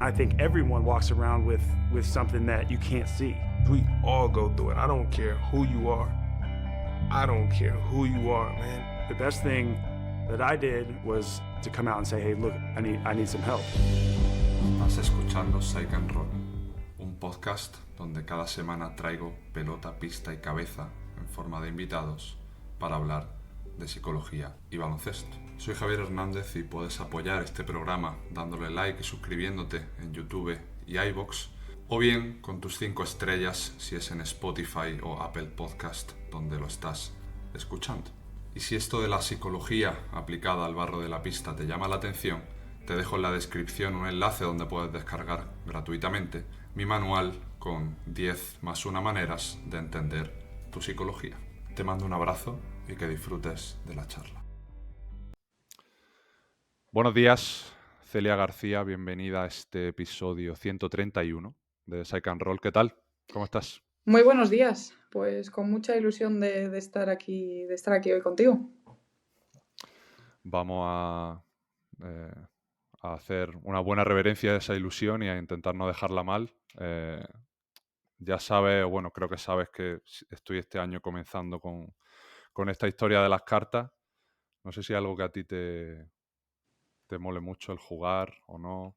I think everyone walks around with something that you can't see. We all go through it. I don't care who you are. I don't care who you are, man. The best thing that I did was to come out and say, hey, look, I need some help. Estás escuchando Psych and Roll, un podcast donde cada semana traigo pelota, pista y cabeza en forma de invitados para hablar de psicología y baloncesto. Soy Javier Hernández y puedes apoyar este programa dándole like y suscribiéndote en YouTube y iVoox, o bien con tus 5 estrellas si es en Spotify o Apple Podcast donde lo estás escuchando. Y si esto de la psicología aplicada al barro de la pista te llama la atención, te dejo en la descripción un enlace donde puedes descargar gratuitamente mi manual con 10 más 1 maneras de entender tu psicología. Te mando un abrazo y que disfrutes de la charla. Buenos días, Celia García, bienvenida a este episodio 131 de Psych and Roll. ¿Qué tal? ¿Cómo estás? Muy buenos días, pues con mucha ilusión de estar aquí hoy contigo. Vamos a hacer una buena reverencia a esa ilusión y a intentar no dejarla mal. Ya sabes, bueno, creo que sabes que estoy este año comenzando con esta historia de las cartas. No sé si es algo que a ti te mole mucho el jugar o no.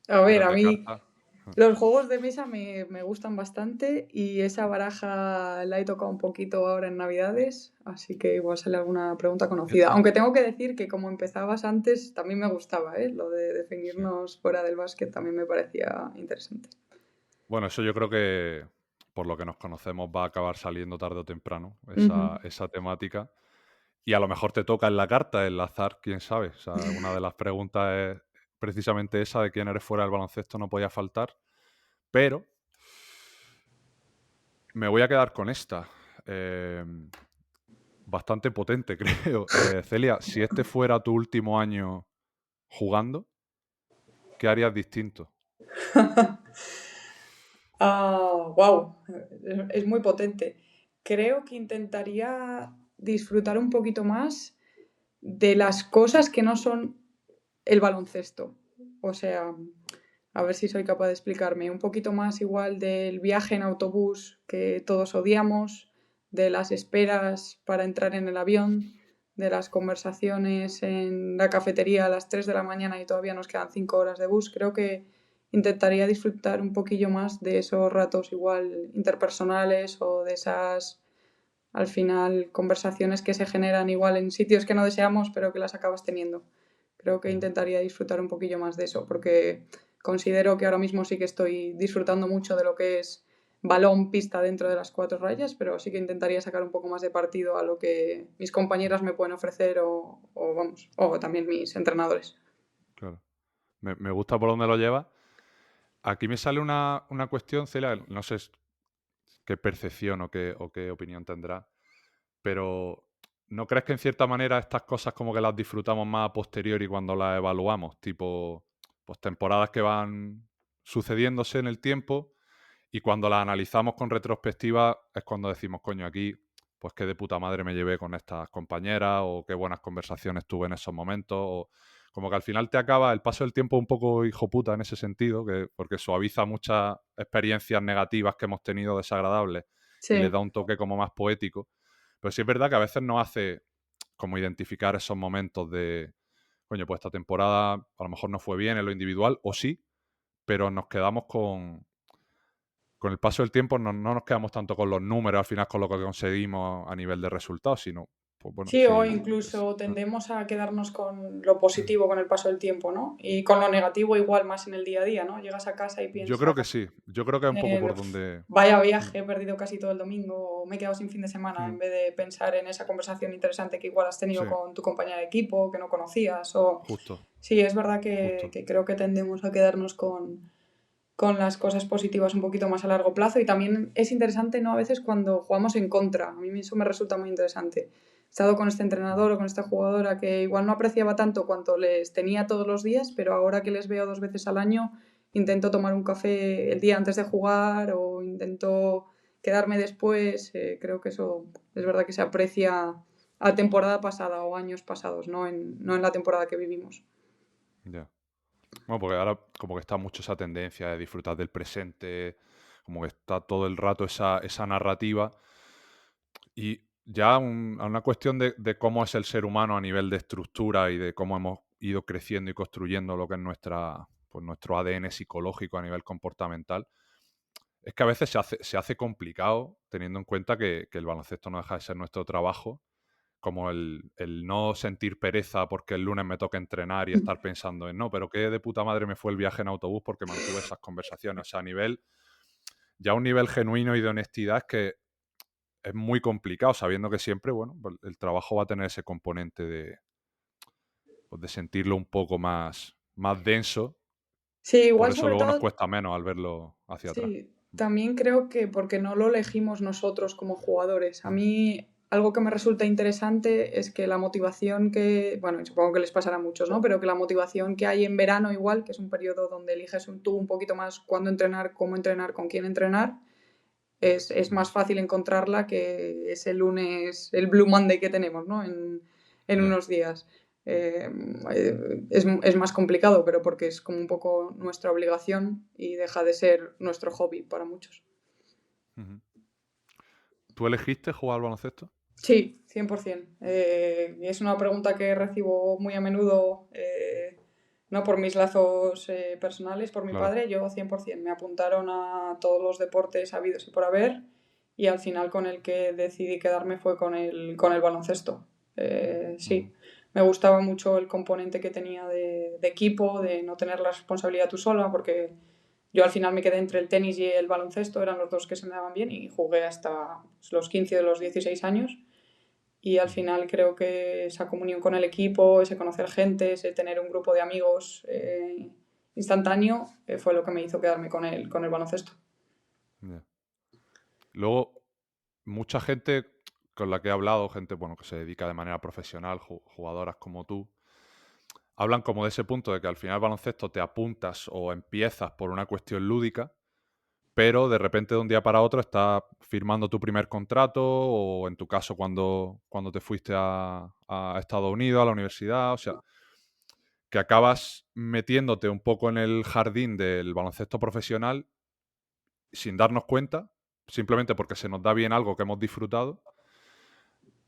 A ver, ¿Eres a de mí cartas? los juegos de mesa me gustan bastante y esa baraja la he tocado un poquito ahora en Navidades, así que igual sale alguna pregunta conocida. Aunque tengo que decir que como empezabas antes, también me gustaba, ¿eh? Lo de definirnos fuera del básquet también me parecía interesante. Bueno, eso yo creo que por lo que nos conocemos va a acabar saliendo tarde o temprano, Ujú. esa temática. Y a lo mejor te toca en la carta, el azar, quién sabe. O sea, una de las preguntas es precisamente esa de quién eres fuera del baloncesto, no podía faltar. Pero me voy a quedar con esta. Bastante potente, creo. Celia, si este fuera tu último año jugando, ¿qué harías distinto? Wow, es muy potente. Creo que intentaría disfrutar un poquito más de las cosas que no son el baloncesto. O sea, a ver si soy capaz de explicarme. Un poquito más igual del viaje en autobús que todos odiamos, de las esperas para entrar en el avión, de las conversaciones en la cafetería a las 3 de la mañana y todavía nos quedan 5 horas de bus. Creo que intentaría disfrutar un poquillo más de esos ratos igual interpersonales o de esas, al final, conversaciones que se generan igual en sitios que no deseamos pero que las acabas teniendo. Creo que intentaría disfrutar un poquillo más de eso porque considero que ahora mismo sí que estoy disfrutando mucho de lo que es balón, pista dentro de las 4 rayas, pero sí que intentaría sacar un poco más de partido a lo que mis compañeras me pueden ofrecer o también mis entrenadores. Claro. Me gusta por dónde lo llevas. Aquí me sale una cuestión, Celia, no sé qué percepción o qué opinión tendrá, pero ¿no crees que en cierta manera estas cosas como que las disfrutamos más a posteriori cuando las evaluamos? Tipo, pues temporadas que van sucediéndose en el tiempo y cuando las analizamos con retrospectiva es cuando decimos, coño, aquí pues qué de puta madre me llevé con estas compañeras o qué buenas conversaciones tuve en esos momentos, o como que al final te acaba el paso del tiempo un poco hijo puta en ese sentido, porque suaviza muchas experiencias negativas que hemos tenido desagradables y les Sí. da un toque como más poético. Pero sí es verdad que a veces nos hace como identificar esos momentos de, coño, pues esta temporada a lo mejor no fue bien en lo individual, o sí, pero nos quedamos con el paso del tiempo no nos quedamos tanto con los números, al final con lo que conseguimos a nivel de resultados, sino, pues bueno, Sí, o sí. incluso tendemos a quedarnos con lo positivo con el paso del tiempo, ¿no? Y con lo negativo igual más en el día a día, ¿no? Llegas a casa y Yo piensas, creo que sí, yo creo que es un poco por donde... vaya viaje, he perdido casi todo el domingo, o me he quedado sin fin de semana, en Mm, vez de pensar en esa conversación interesante que igual has tenido sí, con tu compañera de equipo, que no conocías, o... justo, Sí, es verdad justo. que creo que tendemos a quedarnos con las cosas positivas un poquito más a largo plazo y también es interesante, ¿no? A veces cuando jugamos en contra, a mí eso me resulta muy interesante. He estado con este entrenador o con esta jugadora que igual no apreciaba tanto cuanto les tenía todos los días, pero ahora que les veo 2 veces al año, intento tomar un café el día antes de jugar o intento quedarme después. Creo que eso es verdad que se aprecia a temporada pasada o años pasados, no en la temporada que vivimos. Ya. Bueno, porque ahora como que está mucho esa tendencia de disfrutar del presente, como que está todo el rato esa narrativa. Y ya a una cuestión de cómo es el ser humano a nivel de estructura y de cómo hemos ido creciendo y construyendo lo que es pues nuestro ADN psicológico a nivel comportamental, es que a veces se hace complicado teniendo en cuenta que el baloncesto no deja de ser nuestro trabajo, como el no sentir pereza porque el lunes me toca entrenar y estar pensando en, no, pero qué de puta madre me fue el viaje en autobús porque mantuve esas conversaciones. O sea, ya un nivel genuino y de honestidad es que es muy complicado, sabiendo que siempre, bueno, pues el trabajo va a tener ese componente pues de sentirlo un poco más denso. Sí, Por igual eso sobre luego nos todo, cuesta menos al verlo hacia atrás. sí, también creo que porque no lo elegimos nosotros como jugadores. A mí algo que me resulta interesante es que la motivación que, bueno, y supongo que les pasará a muchos, ¿no? Pero que la motivación que hay en verano igual, que es un periodo donde eliges tú un poquito más cuándo entrenar, cómo entrenar, con quién entrenar, es más fácil encontrarla que ese lunes, el Blue Monday que tenemos, ¿no? En Ya. unos días. Eh, es más complicado, pero porque es como un poco nuestra obligación y deja de ser nuestro hobby para muchos. Ujú. ¿Tú elegiste jugar al baloncesto? Sí, 100%. Es una pregunta que recibo muy a menudo, no por mis lazos personales, por mi Claro. padre, yo 100%. Me apuntaron a todos los deportes habidos y por haber y al final con el que decidí quedarme fue con el baloncesto. Ujú. Sí, me gustaba mucho el componente que tenía de equipo, de no tener la responsabilidad tú sola, porque yo al final me quedé entre el tenis y el baloncesto, eran los dos que se me daban bien y jugué hasta los 15 o los 16 años y al Ujú. final creo que esa comunión con el equipo, ese conocer gente, ese tener un grupo de amigos instantáneo, fue lo que me hizo quedarme con el baloncesto. Ya. Luego, mucha gente con la que he hablado, gente bueno, que se dedica de manera profesional, jugadoras como tú, hablan como de ese punto de que al final el baloncesto te apuntas o empiezas por una cuestión lúdica, pero de repente de un día para otro estás firmando tu primer contrato o en tu caso cuando te fuiste a Estados Unidos, a la universidad, o sea, que acabas metiéndote un poco en el jardín del baloncesto profesional sin darnos cuenta, simplemente porque se nos da bien algo que hemos disfrutado.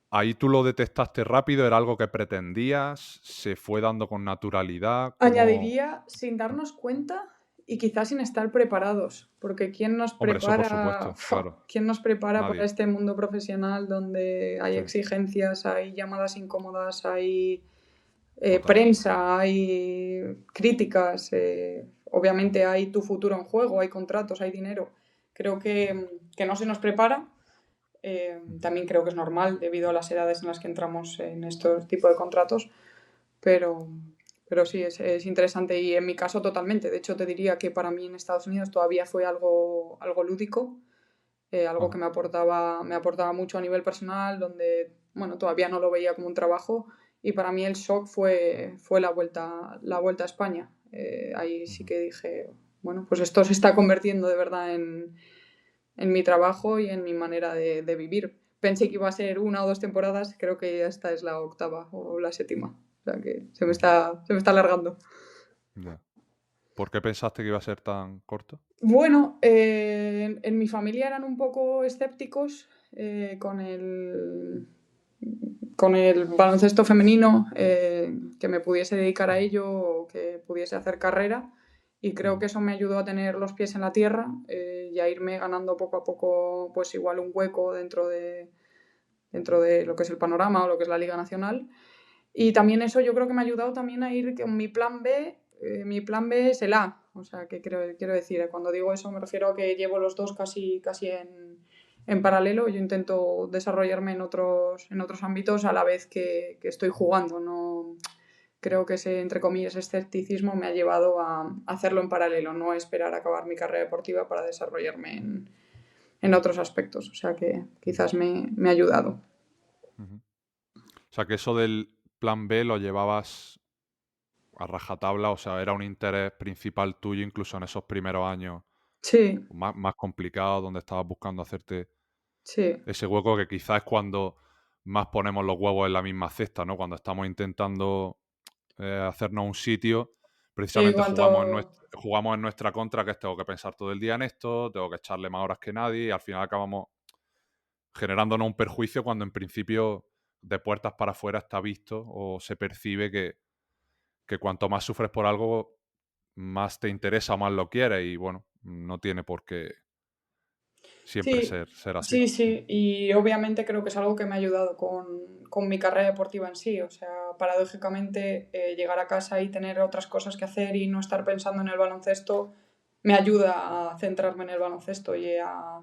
Ahí tú lo detectaste rápido, era algo que pretendías, se fue dando con naturalidad, como... Añadiría sin darnos cuenta y quizás sin estar preparados, porque ¿quién nos Hombre, eso por prepara, supuesto, claro, ¿quién nos prepara para nadie. este mundo profesional donde hay Sí, exigencias, hay llamadas incómodas, hay total. prensa, hay críticas, obviamente hay tu futuro en juego, hay contratos, hay dinero. Creo que no se nos prepara. También creo que es normal debido a las edades en las que entramos en estos tipos de contratos, pero, pero sí, es interesante y en mi caso totalmente. De hecho, te diría que para mí en Estados Unidos todavía fue algo lúdico, algo que Ajá. me aportaba mucho a nivel personal, donde, bueno, todavía no lo veía como un trabajo y para mí el shock fue la vuelta a España. Ahí sí Ujú. que dije, bueno, pues esto se está convirtiendo de verdad en mi trabajo y en mi manera de vivir. Pensé que iba a ser 1 o 2 temporadas, creo que esta es la octava o la séptima. O sea que se me Ujú. está, se me está alargando. Ya. ¿Por qué pensaste que iba a ser tan corto? Bueno, en mi familia eran un poco escépticos con el baloncesto femenino, que me pudiese dedicar a ello o que pudiese hacer carrera. Y creo Ujú. que eso me ayudó a tener los pies en la tierra y a irme ganando poco a poco, pues igual un hueco dentro de lo que es el panorama o lo que es la Liga Nacional. Y también eso yo creo que me ha ayudado también a ir con mi plan B es el A. O sea, que quiero decir, cuando digo eso me refiero a que llevo los dos casi en paralelo. Yo intento desarrollarme en otros ámbitos a la vez que estoy jugando. No, creo que ese, entre comillas, escepticismo me ha llevado a hacerlo en paralelo, no a esperar a acabar mi carrera deportiva para desarrollarme en otros aspectos. O sea que Ujú. quizás me ha ayudado. Ujú. O sea, que eso del plan B lo llevabas a rajatabla, o sea, era un interés principal tuyo incluso en esos primeros años Sí, más complicados, donde estabas buscando hacerte sí. ese hueco que quizás es cuando más ponemos los huevos en la misma cesta, ¿no? Cuando estamos intentando hacernos un sitio, precisamente cuanto... jugamos en nuestra contra, que es tengo que pensar todo el día en esto, tengo que echarle más horas que nadie y al final acabamos generándonos un perjuicio cuando en principio de puertas para afuera está visto o se percibe que cuanto más sufres por algo, más te interesa o más lo quieres y bueno, no tiene por qué siempre Sí, ser así. sí, y obviamente creo que es algo que me ha ayudado con mi carrera deportiva en sí. O sea, paradójicamente, llegar a casa y tener otras cosas que hacer y no estar pensando en el baloncesto me ayuda a centrarme en el baloncesto y a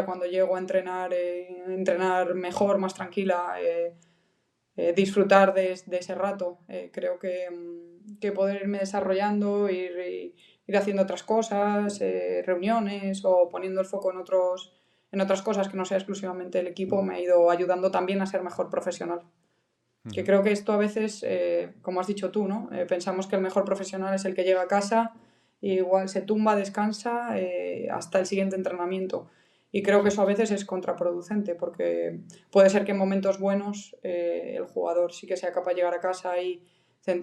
cuando llego a entrenar mejor, más tranquila, disfrutar de ese rato. Creo que poder irme desarrollando, ir haciendo otras cosas, reuniones o poniendo el foco en otras cosas que no sea exclusivamente el equipo, me ha ido ayudando también a ser mejor profesional. Que creo que esto a veces, como has dicho tú, ¿no? Pensamos que el mejor profesional es el que llega a casa y igual se tumba, descansa hasta el siguiente entrenamiento. Y creo que eso a veces es contraproducente porque puede ser que en momentos buenos el jugador sí que sea capaz de llegar a casa y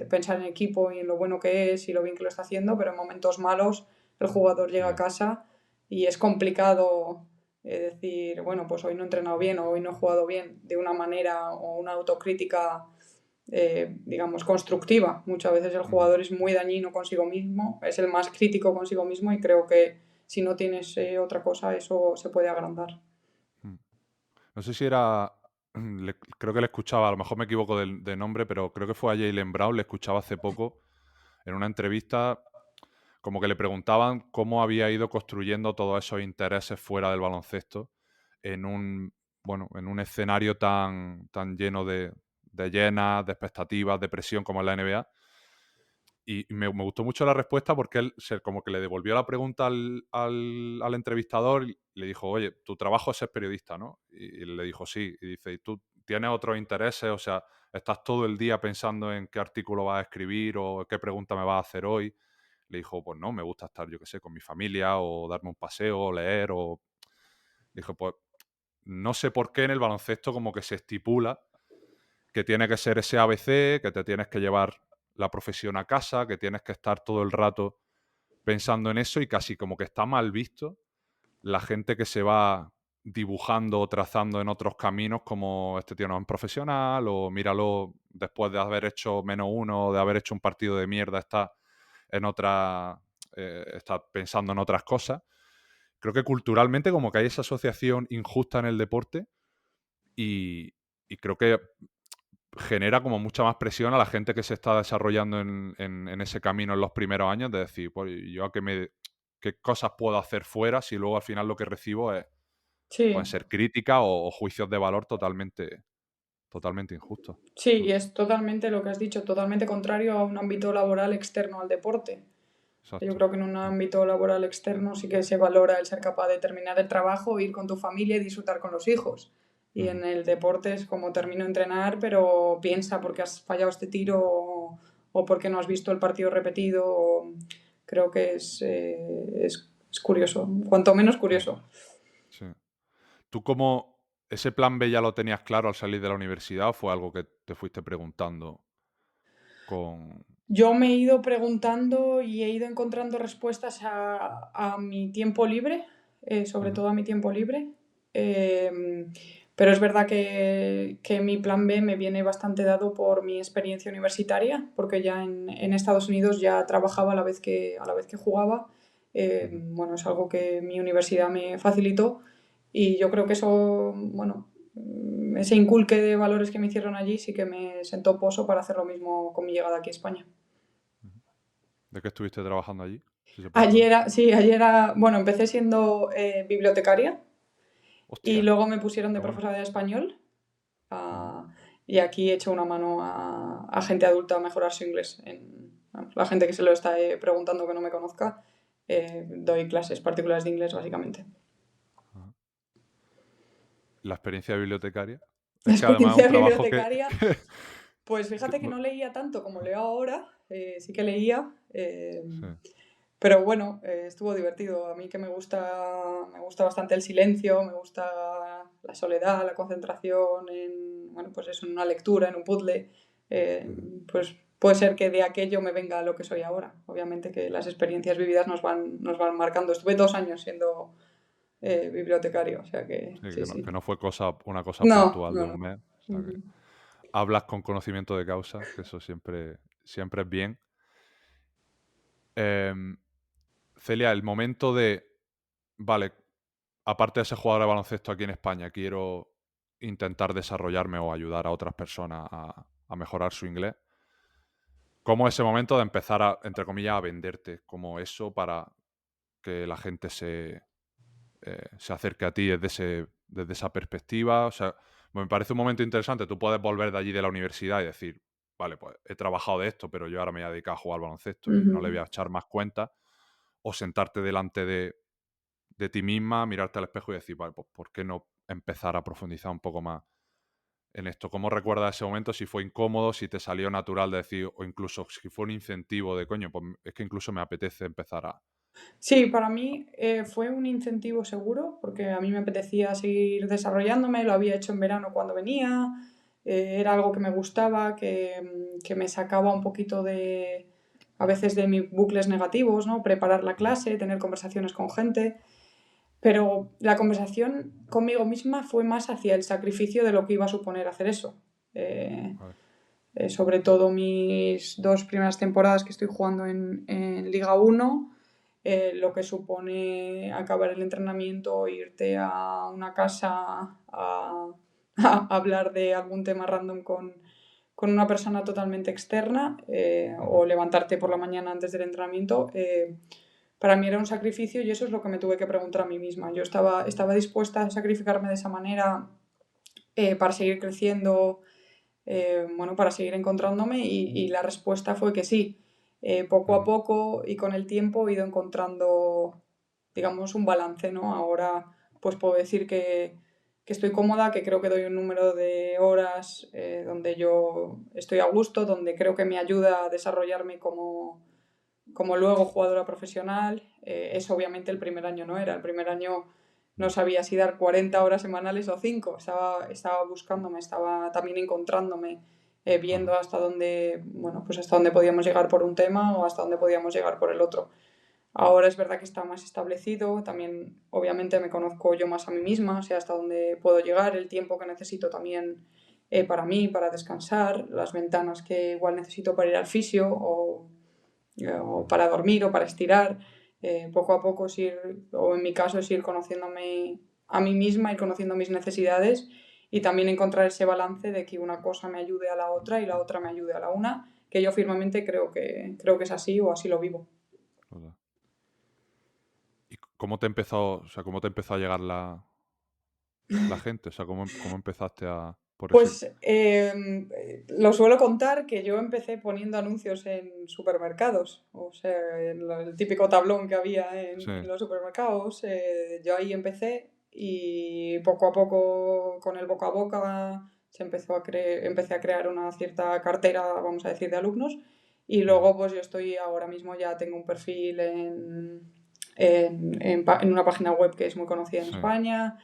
pensar en equipo y en lo bueno que es y lo bien que lo está haciendo, pero en momentos malos el jugador llega a casa y es complicado decir, bueno, pues hoy no he entrenado bien o hoy no he jugado bien de una manera o una autocrítica, digamos, constructiva. Muchas veces el jugador es muy dañino consigo mismo, es el más crítico consigo mismo y creo que si no tienes otra cosa, eso se puede agrandar. No sé si era... creo que le escuchaba, a lo mejor me equivoco de nombre, pero creo que fue a Jaylen Brown, le escuchaba hace poco en una entrevista, como que le preguntaban cómo había ido construyendo todos esos intereses fuera del baloncesto en un escenario tan lleno de llenas, de expectativas, de presión como es la NBA. Y me gustó mucho la respuesta porque él como que le devolvió la pregunta al entrevistador y le dijo, oye, tu trabajo es ser periodista, ¿no? Y le dijo, sí. Y dice, ¿y tú tienes otros intereses? O sea, ¿estás todo el día pensando en qué artículo vas a escribir o qué pregunta me vas a hacer hoy? Le dijo, pues no, me gusta estar, yo qué sé, con mi familia o darme un paseo o leer o... Dijo, pues no sé por qué en el baloncesto como que se estipula que tiene que ser ese ABC, que te tienes que llevar la profesión a casa, que tienes que estar todo el rato pensando en eso y casi como que está mal visto la gente que se va dibujando o trazando en otros caminos como este tío no es un profesional o míralo después de haber hecho -1 o de haber hecho un partido de mierda está en otra está pensando en otras cosas. Creo que culturalmente como que hay esa asociación injusta en el deporte y creo que genera como mucha más presión a la gente que se está desarrollando en ese camino en los primeros años, de decir, pues yo qué cosas puedo hacer fuera si luego al final lo que recibo pueden Sí, ser críticas o juicios de valor totalmente injustos. sí, y es totalmente lo que has dicho, totalmente contrario a un ámbito laboral externo al deporte. Yo Exacto. creo que en un ámbito laboral externo sí que se valora el ser capaz de terminar el trabajo, ir con tu familia y disfrutar con los hijos. Y en el deporte es como termino de entrenar, pero piensa por qué has fallado este tiro o por qué no has visto el partido repetido. Creo que es curioso, cuanto menos curioso. Sí. ¿Tú cómo ese plan B ya lo tenías claro al salir de la universidad o fue algo que te fuiste preguntando con... Yo me he ido preguntando y he ido encontrando respuestas a mi tiempo libre, sobre todo a mi tiempo libre. Pero es verdad que mi plan B me viene bastante dado por mi experiencia universitaria, porque ya en Estados Unidos ya trabajaba a la vez que jugaba. Bueno, es algo que mi universidad me facilitó y yo creo que eso, bueno, ese inculque de valores que me hicieron allí sí que me sentó pozo para hacer lo mismo con mi llegada aquí a España. ¿De qué estuviste trabajando allí? Si se puede saber. Allí era, bueno, empecé siendo bibliotecaria y Hostia, luego me pusieron qué de bueno. profesora de español y aquí he hecho una mano a gente adulta a mejorar su inglés. Vamos, la gente que se lo está preguntando que no me conozca, doy clases particulares de inglés básicamente. La experiencia bibliotecaria. La Es que además es un experiencia trabajo bibliotecaria, pues que fíjate que no- no leía tanto como leo ahora, sí que leía, sí. pero bueno, estuvo divertido. A mí que me gusta bastante el silencio, me gusta la soledad, la concentración en, bueno, pues eso, en una lectura, en un puzzle. Pues puede ser que de aquello me venga lo que soy ahora. Obviamente que las experiencias vividas nos van marcando. Estuve 2 años siendo bibliotecario, o sea que Sí, sí. que no fue una cosa No, puntual de un no. mes. O sea, que Ujú. hablas con conocimiento de causa, que eso siempre es bien. Em, Celia, el momento de, vale, aparte de ser jugador de baloncesto aquí en España, quiero intentar desarrollarme o ayudar a otras personas a mejorar su inglés. ¿Cómo ese momento de empezar a, entre comillas, a venderte como eso para que la gente se acerque a ti desde esa perspectiva? O sea, me parece un momento interesante. Tú puedes volver de allí de la universidad y decir, vale, pues he trabajado de esto, pero yo ahora me voy a dedicar a jugar al baloncesto y no le voy Ujú. a echar más cuenta. O sentarte delante de ti misma, mirarte al espejo y decir, vale, pues ¿por qué no empezar a profundizar un poco más en esto? ¿Cómo recuerdas ese momento? Si fue incómodo, si te salió natural de decir, o incluso si fue un incentivo de, coño, pues es que incluso me apetece empezar a... Sí, para mí fue un incentivo seguro, porque a mí me apetecía seguir desarrollándome, lo había hecho en verano cuando venía, era algo que me gustaba, que me sacaba un poquito a veces de mis bucles negativos, ¿no? Preparar la clase, tener conversaciones con gente, pero la conversación conmigo misma fue más hacia el sacrificio de lo que iba a suponer hacer eso. Vale. Sobre todo mis 2 primeras temporadas que estoy jugando en Liga 1, lo que supone acabar el entrenamiento, irte a una casa a hablar de algún tema random con una persona totalmente externa, o levantarte por la mañana antes del entrenamiento, para mí era un sacrificio y eso es lo que me tuve que preguntar a mí misma. Yo estaba dispuesta a sacrificarme de esa manera para seguir creciendo, bueno, para seguir encontrándome y la respuesta fue que sí. Poco a poco y con el tiempo he ido encontrando, digamos, un balance, ¿no? Ahora pues puedo decir que estoy cómoda, que creo que doy un número de horas donde yo estoy a gusto, donde creo que me ayuda a desarrollarme como luego jugadora profesional. Eso obviamente el primer año no era. El primer año no sabía si dar 40 horas semanales o 5. Estaba buscándome, estaba también encontrándome, viendo hasta dónde, bueno, pues hasta dónde podíamos llegar por un tema o hasta dónde podíamos llegar por el otro. Ahora es verdad que está más establecido, también obviamente me conozco yo más a mí misma, o sea, hasta dónde puedo llegar, el tiempo que necesito también para mí, para descansar, las ventanas que igual necesito para ir al fisio o para dormir o para estirar. Poco a poco o en mi caso es ir conociéndome a mí misma, ir conociendo mis necesidades y también encontrar ese balance de que una cosa me ayude a la otra y la otra me ayude a la una, que yo firmemente creo que es así o así lo vivo. Total. ¿Y cómo te empezó, o sea, cómo te empezó a llegar la gente? O sea, ¿cómo empezaste a...? Por eso... Pues lo suelo contar que yo empecé poniendo anuncios en supermercados, o sea, el típico tablón que había Sí. en los supermercados. Yo ahí empecé y poco a poco con el boca a boca empecé a crear una cierta cartera, vamos a decir, de alumnos y luego pues yo estoy ahora mismo ya tengo un perfil en una página web que es muy conocida en Sí. España.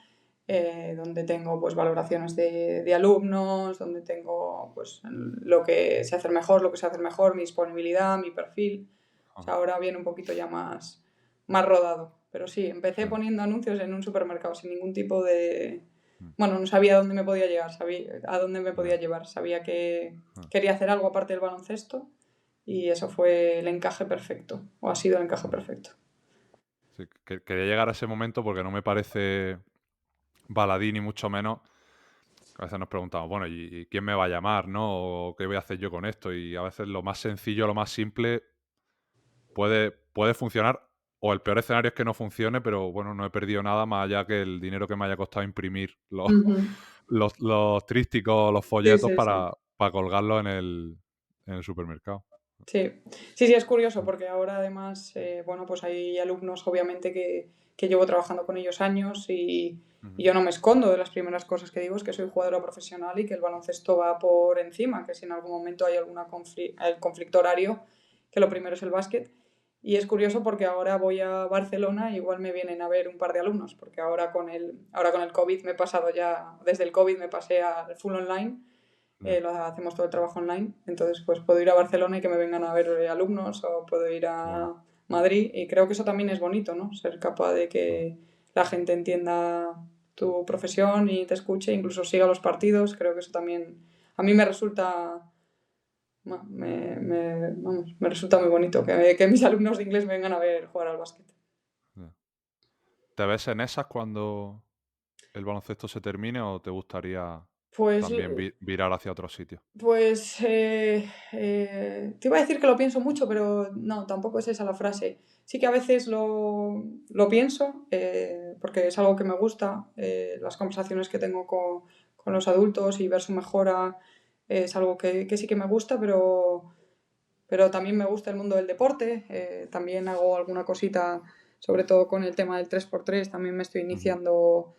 Donde tengo pues valoraciones de alumnos, donde tengo pues lo que sé hacer mejor, mi disponibilidad, mi perfil. O sea, ahora viene un poquito ya más rodado. Pero sí, empecé Sí. poniendo anuncios en un supermercado sin ningún tipo de... Bueno, no sabía a dónde me podía llegar, sabía a dónde me podía llevar. Sabía que quería hacer algo aparte del baloncesto y eso fue el encaje perfecto, o ha sido el encaje perfecto. Sí, quería llegar a ese momento porque no me parece baladí ni mucho menos. A veces nos preguntamos, bueno, ¿y quién me va a llamar, no? ¿O qué voy a hacer yo con esto? Y a veces lo más sencillo, lo más simple puede funcionar. O el peor escenario es que no funcione, pero bueno, no he perdido nada más allá que el dinero que me haya costado imprimir los trísticos, los folletos Sí. para colgarlos en el supermercado. Sí, es curioso porque ahora además, bueno, pues hay alumnos obviamente que llevo trabajando con ellos años y yo no me escondo de las primeras cosas que digo, es que soy jugadora profesional y que el baloncesto va por encima, que si en algún momento hay el conflicto horario, que lo primero es el básquet. Y es curioso porque ahora voy a Barcelona y igual me vienen a ver un par de alumnos, porque ahora con el COVID me he pasado ya, desde el COVID me pasé al full online. lo hacemos todo el trabajo online, entonces pues puedo ir a Barcelona y que me vengan a ver alumnos, o puedo ir a Madrid, y creo que eso también es bonito, ¿no? Ser capaz de que la gente entienda tu profesión y te escuche, incluso siga los partidos. Creo que eso también a mí me resulta, vamos, me resulta muy bonito que mis alumnos de inglés me vengan a ver jugar al básquet. ¿Te ves en esas cuando el baloncesto se termine o te gustaría Pues también virar hacia otro sitio? Pues te iba a decir que lo pienso mucho, pero no, tampoco es esa la frase. Sí que a veces lo pienso, porque es algo que me gusta. Las conversaciones que tengo con los adultos y ver su mejora es algo que sí que me gusta, pero también me gusta el mundo del deporte. También hago alguna cosita, sobre todo con el tema del 3x3. También me estoy iniciando.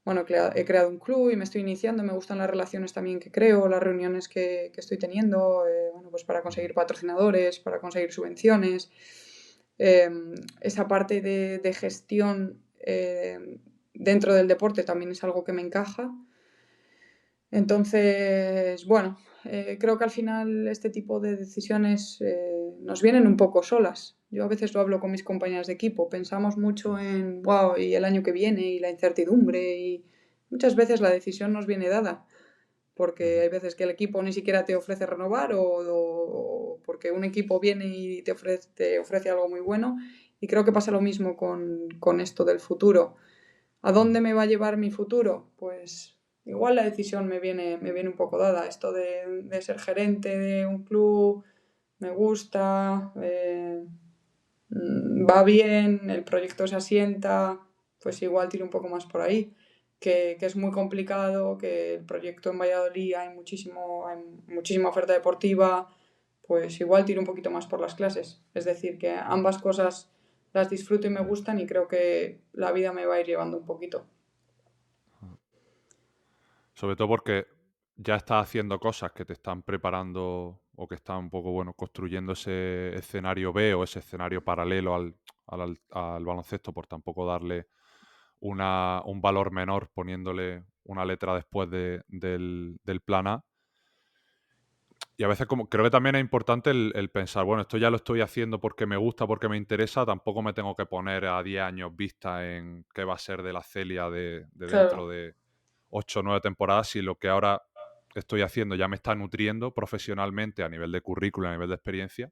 Bueno, he creado un club y me estoy iniciando, me gustan las relaciones también que creo, las reuniones que estoy teniendo, bueno, pues para conseguir patrocinadores, para conseguir subvenciones. Esa parte de gestión dentro del deporte también es algo que me encaja. Entonces, bueno, creo que al final este tipo de decisiones nos vienen un poco solas. Yo a veces lo hablo con mis compañeras de equipo, pensamos mucho en, wow, y el año que viene y la incertidumbre, y muchas veces la decisión nos viene dada, porque hay veces que el equipo ni siquiera te ofrece renovar, o porque un equipo viene y te ofrece algo muy bueno, y creo que pasa lo mismo con esto del futuro. ¿A dónde me va a llevar mi futuro? Pues igual la decisión me viene un poco dada. Esto de ser gerente de un club me gusta, va bien, el proyecto se asienta, pues igual tiro un poco más por ahí. Que es muy complicado, que el proyecto en Valladolid hay muchísima oferta deportiva, pues igual tiro un poquito más por las clases. Es decir, que ambas cosas las disfruto y me gustan, y creo que la vida me va a ir llevando un poquito. Sobre todo porque ya estás haciendo cosas que te están preparando o que están un poco, bueno, construyendo ese escenario B o ese escenario paralelo al baloncesto, por tampoco darle un valor menor poniéndole una letra después del plan A. Y a veces creo que también es importante el pensar, bueno, esto ya lo estoy haciendo porque me gusta, porque me interesa, tampoco me tengo que poner a 10 años vista en qué va a ser de la Celia de dentro Claro. de 8 o 9 temporadas, si lo que ahora estoy haciendo ya me está nutriendo profesionalmente a nivel de currículum, a nivel de experiencia.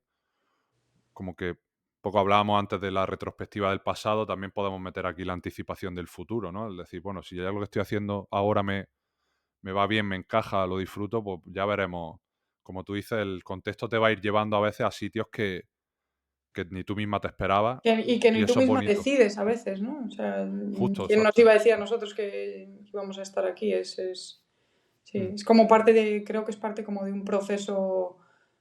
Como que poco hablábamos antes de la retrospectiva del pasado, también podemos meter aquí la anticipación del futuro, ¿no? Es decir, bueno, si ya lo que estoy haciendo ahora me va bien, me encaja, lo disfruto, pues ya veremos. Como tú dices, el contexto te va a ir llevando a veces a sitios que ni tú misma te esperabas, Y que y ni tú eso es misma bonito. decides a veces, ¿no? O sea, Justo, ¿quién nos exacto. iba a decir a nosotros que íbamos a estar aquí? Sí, Mm. es como creo que es parte como de un proceso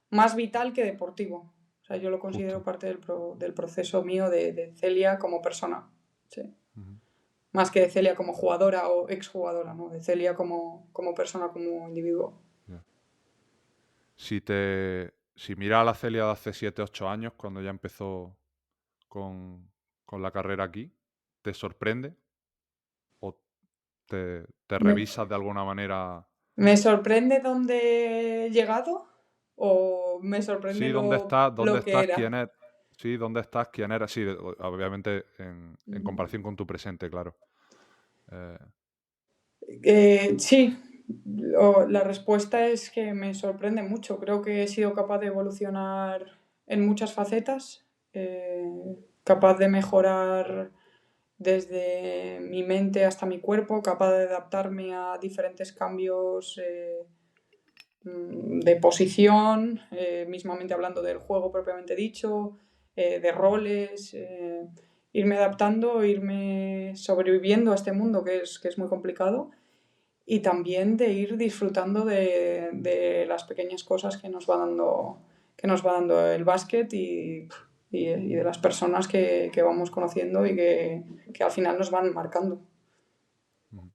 más vital que deportivo. O sea, yo lo considero Justo. parte del proceso mío de Celia como persona. Sí. Ujú. Más que de Celia como jugadora o exjugadora, ¿no? De Celia como persona, como individuo. Ya. Si miras a la Celia de hace 7, 8 años, cuando ya empezó con la carrera aquí, ¿te sorprende? ¿O te Me, revisas de alguna manera? me sorprende dónde he llegado, o me sorprende Sí, lo dónde que estás, era. quién es. Sí, dónde estás, quién eres. Sí, obviamente en comparación con tu presente, claro. Eh, Sí, la respuesta es que me sorprende mucho. Creo que he sido capaz de evolucionar en muchas facetas, capaz de mejorar desde mi mente hasta mi cuerpo, capaz de adaptarme a diferentes cambios de posición, mismamente hablando del juego propiamente dicho, de roles, irme adaptando, irme sobreviviendo a este mundo que es muy complicado, y también de ir disfrutando de las pequeñas cosas que nos va dando el básquet, y de las personas que vamos conociendo y que al final nos van marcando. Ujú.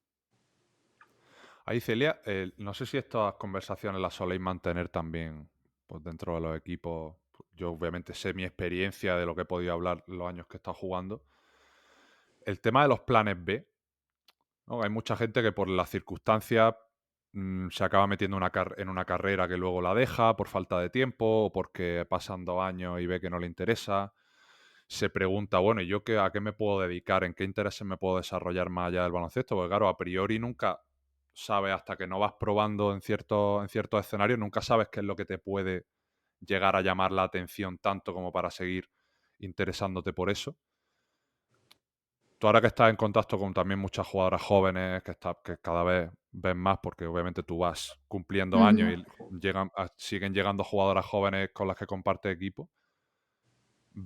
Ahí, Celia, no sé si estas conversaciones las soléis mantener también pues, dentro de los equipos. Yo obviamente sé mi experiencia de lo que he podido hablar los años que he estado jugando. El tema de los planes B, ¿no? Hay mucha gente que por las circunstancias se acaba metiendo en una carrera que luego la deja por falta de tiempo o porque pasan 2 años y ve que no le interesa. Se pregunta, bueno, ¿y yo a qué me puedo dedicar? ¿En qué intereses me puedo desarrollar más allá del baloncesto? Porque claro, a priori nunca sabes, hasta que no vas probando en ciertos escenarios, nunca sabes qué es lo que te puede llegar a llamar la atención tanto como para seguir interesándote por eso. Tú ahora que estás en contacto con también muchas jugadoras jóvenes, que cada vez ves más, porque obviamente tú vas cumpliendo años y siguen llegando jugadoras jóvenes con las que compartes equipo,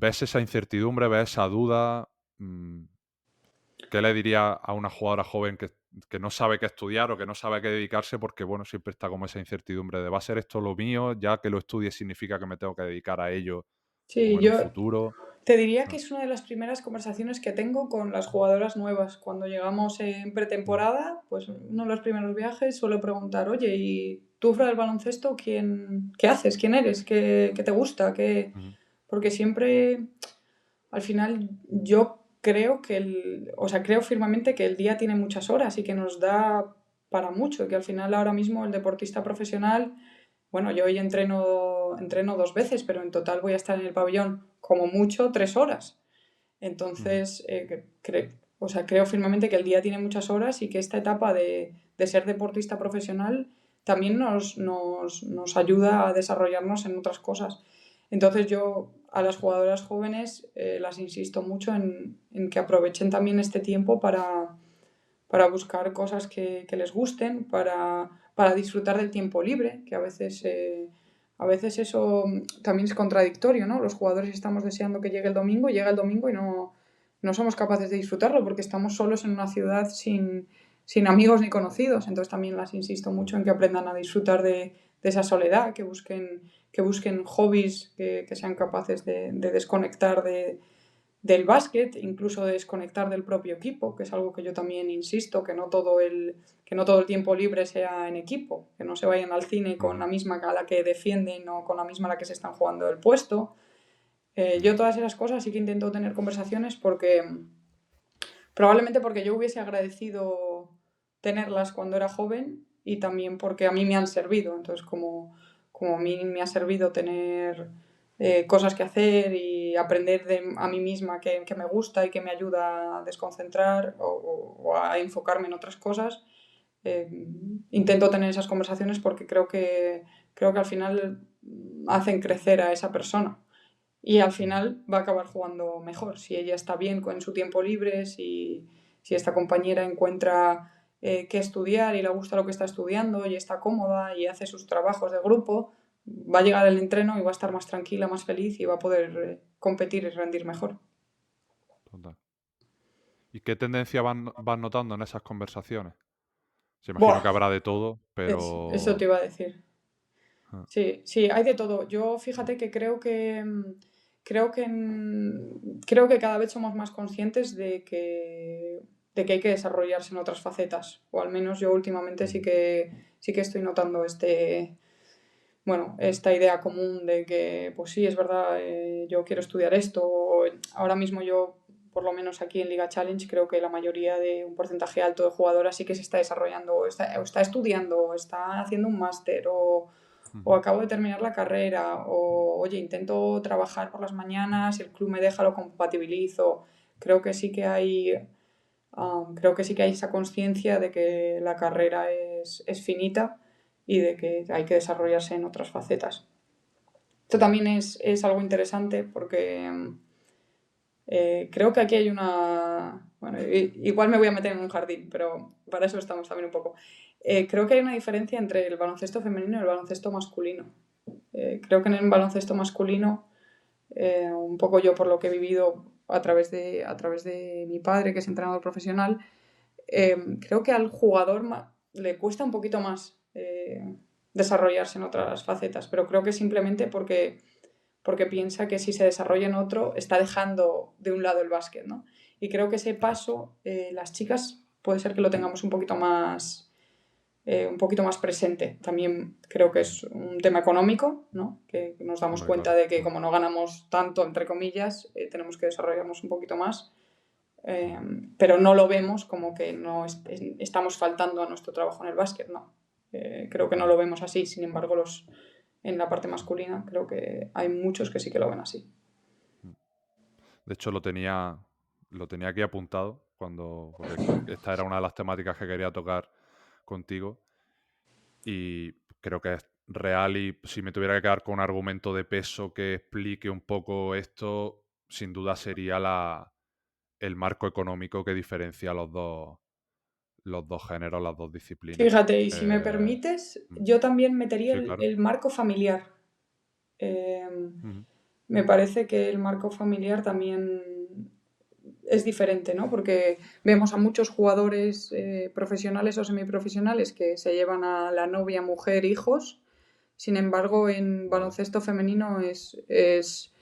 ¿ves esa incertidumbre, ves esa duda? ¿Qué le diría a una jugadora joven que no sabe qué estudiar o que no sabe a qué dedicarse? Porque, bueno, siempre está como esa incertidumbre de ¿va a ser esto lo mío? Ya que lo estudie significa que me tengo que dedicar a ello Sí, como en un yo futuro. te diría que Ah, es una de las primeras conversaciones que tengo con las jugadoras nuevas. Cuando llegamos en pretemporada, pues uno de los primeros viajes suelo preguntar, oye, ¿y tú fuera del baloncesto qué haces? ¿Quién eres? ¿Qué te gusta? ujú, Porque siempre, al final, yo creo o sea, creo firmemente que el día tiene muchas horas y que nos da para mucho, y que al final ahora mismo el deportista profesional, bueno, yo hoy entreno 2 veces, pero en total voy a estar en el pabellón como mucho 3 horas. ujú, Entonces, o sea, creo firmemente que el día tiene muchas horas y que esta etapa de ser deportista profesional también nos ayuda a desarrollarnos en otras cosas. Entonces yo a las jugadoras jóvenes las insisto mucho en que aprovechen también este tiempo para buscar cosas que les gusten, para disfrutar del tiempo libre, que a veces eso también es contradictorio, ¿no? Los jugadores estamos deseando que llegue el domingo, llega el domingo y no somos capaces de disfrutarlo porque estamos solos en una ciudad sin amigos ni conocidos. Entonces también las insisto mucho en que aprendan a disfrutar de esa soledad, que busquen hobbies que sean capaces de desconectar del básquet, incluso de desconectar del propio equipo, que es algo que yo también insisto, que no todo el tiempo libre sea en equipo, que no se vayan al cine con ujú, la misma a la que defienden o con la misma a la que se están jugando el puesto. ujú. Yo todas esas cosas sí que intento tener conversaciones probablemente porque yo hubiese agradecido tenerlas cuando era joven y también porque a mí me han servido. Entonces, como a mí me ha servido tener cosas que hacer y aprender a mí misma que me gusta y que me ayuda a desconcentrar o a enfocarme en otras cosas, eh, intento tener esas conversaciones porque creo que al final hacen crecer a esa persona. Y al Ujú. final va a acabar jugando mejor. Si ella está bien con su tiempo libre, si esta compañera encuentra qué estudiar y le gusta lo que está estudiando y está cómoda y hace sus trabajos de grupo, va a llegar el entreno y va a estar más tranquila, más feliz y va a poder competir y rendir mejor. Total. ¿Y qué tendencia van notando en esas conversaciones? Se imagino Buah, que habrá de todo, eso te pero... iba a decir. ah, Sí, sí, hay de todo. Yo fíjate que creo que cada vez somos más conscientes de que hay que desarrollarse en otras facetas. O al menos yo últimamente sí ujú, que, sí que estoy notando bueno, esta idea común de que, pues sí, es verdad, yo quiero estudiar esto. Ahora mismo yo, por lo menos aquí en Liga Challenge, creo que la mayoría de un porcentaje alto de jugadoras sí que se está desarrollando, o está estudiando, o está haciendo un máster, o ujú, acabo de terminar la carrera, o oye, intento trabajar por las mañanas, si el club me deja, lo compatibilizo. Creo que sí que hay esa conciencia de que la carrera es finita y de que hay que desarrollarse en otras facetas. Esto ujú. también es algo interesante porque creo que aquí hay una... Bueno, igual me voy a meter en un jardín, pero para eso estamos también un poco. Creo que hay una diferencia entre el baloncesto femenino y el baloncesto masculino. Creo que en el baloncesto masculino, un poco yo por lo que he vivido a través de mi padre, que es entrenador profesional, creo que al jugador le cuesta un poquito más desarrollarse en otras facetas, pero creo que simplemente porque piensa que si se desarrolla en otro está dejando de un lado el básquet, ¿no? Y creo que ese paso, las chicas puede ser que lo tengamos un poquito más presente. También creo que es un tema económico, ¿no? Que nos damos Hombre, cuenta claro. de que como no ganamos tanto, entre comillas, tenemos que desarrollarnos un poquito más. eh, Ujú. pero no lo vemos como que no estamos faltando a nuestro trabajo en el básquet, no. Creo que no lo vemos así, sin embargo, en la parte masculina creo que hay muchos que sí que lo ven así. De hecho, lo tenía aquí apuntado porque esta era una de las temáticas que quería tocar contigo y creo que es real, y si me tuviera que quedar con un argumento de peso que explique un poco esto, sin duda sería el marco económico que diferencia los dos géneros, las dos disciplinas. Fíjate, y si me permites, yo también metería Sí, claro. el marco familiar. Me parece que el marco familiar también es diferente, ¿no? Porque vemos a muchos jugadores profesionales o semiprofesionales que se llevan a la novia, mujer, hijos. Sin embargo, en baloncesto femenino es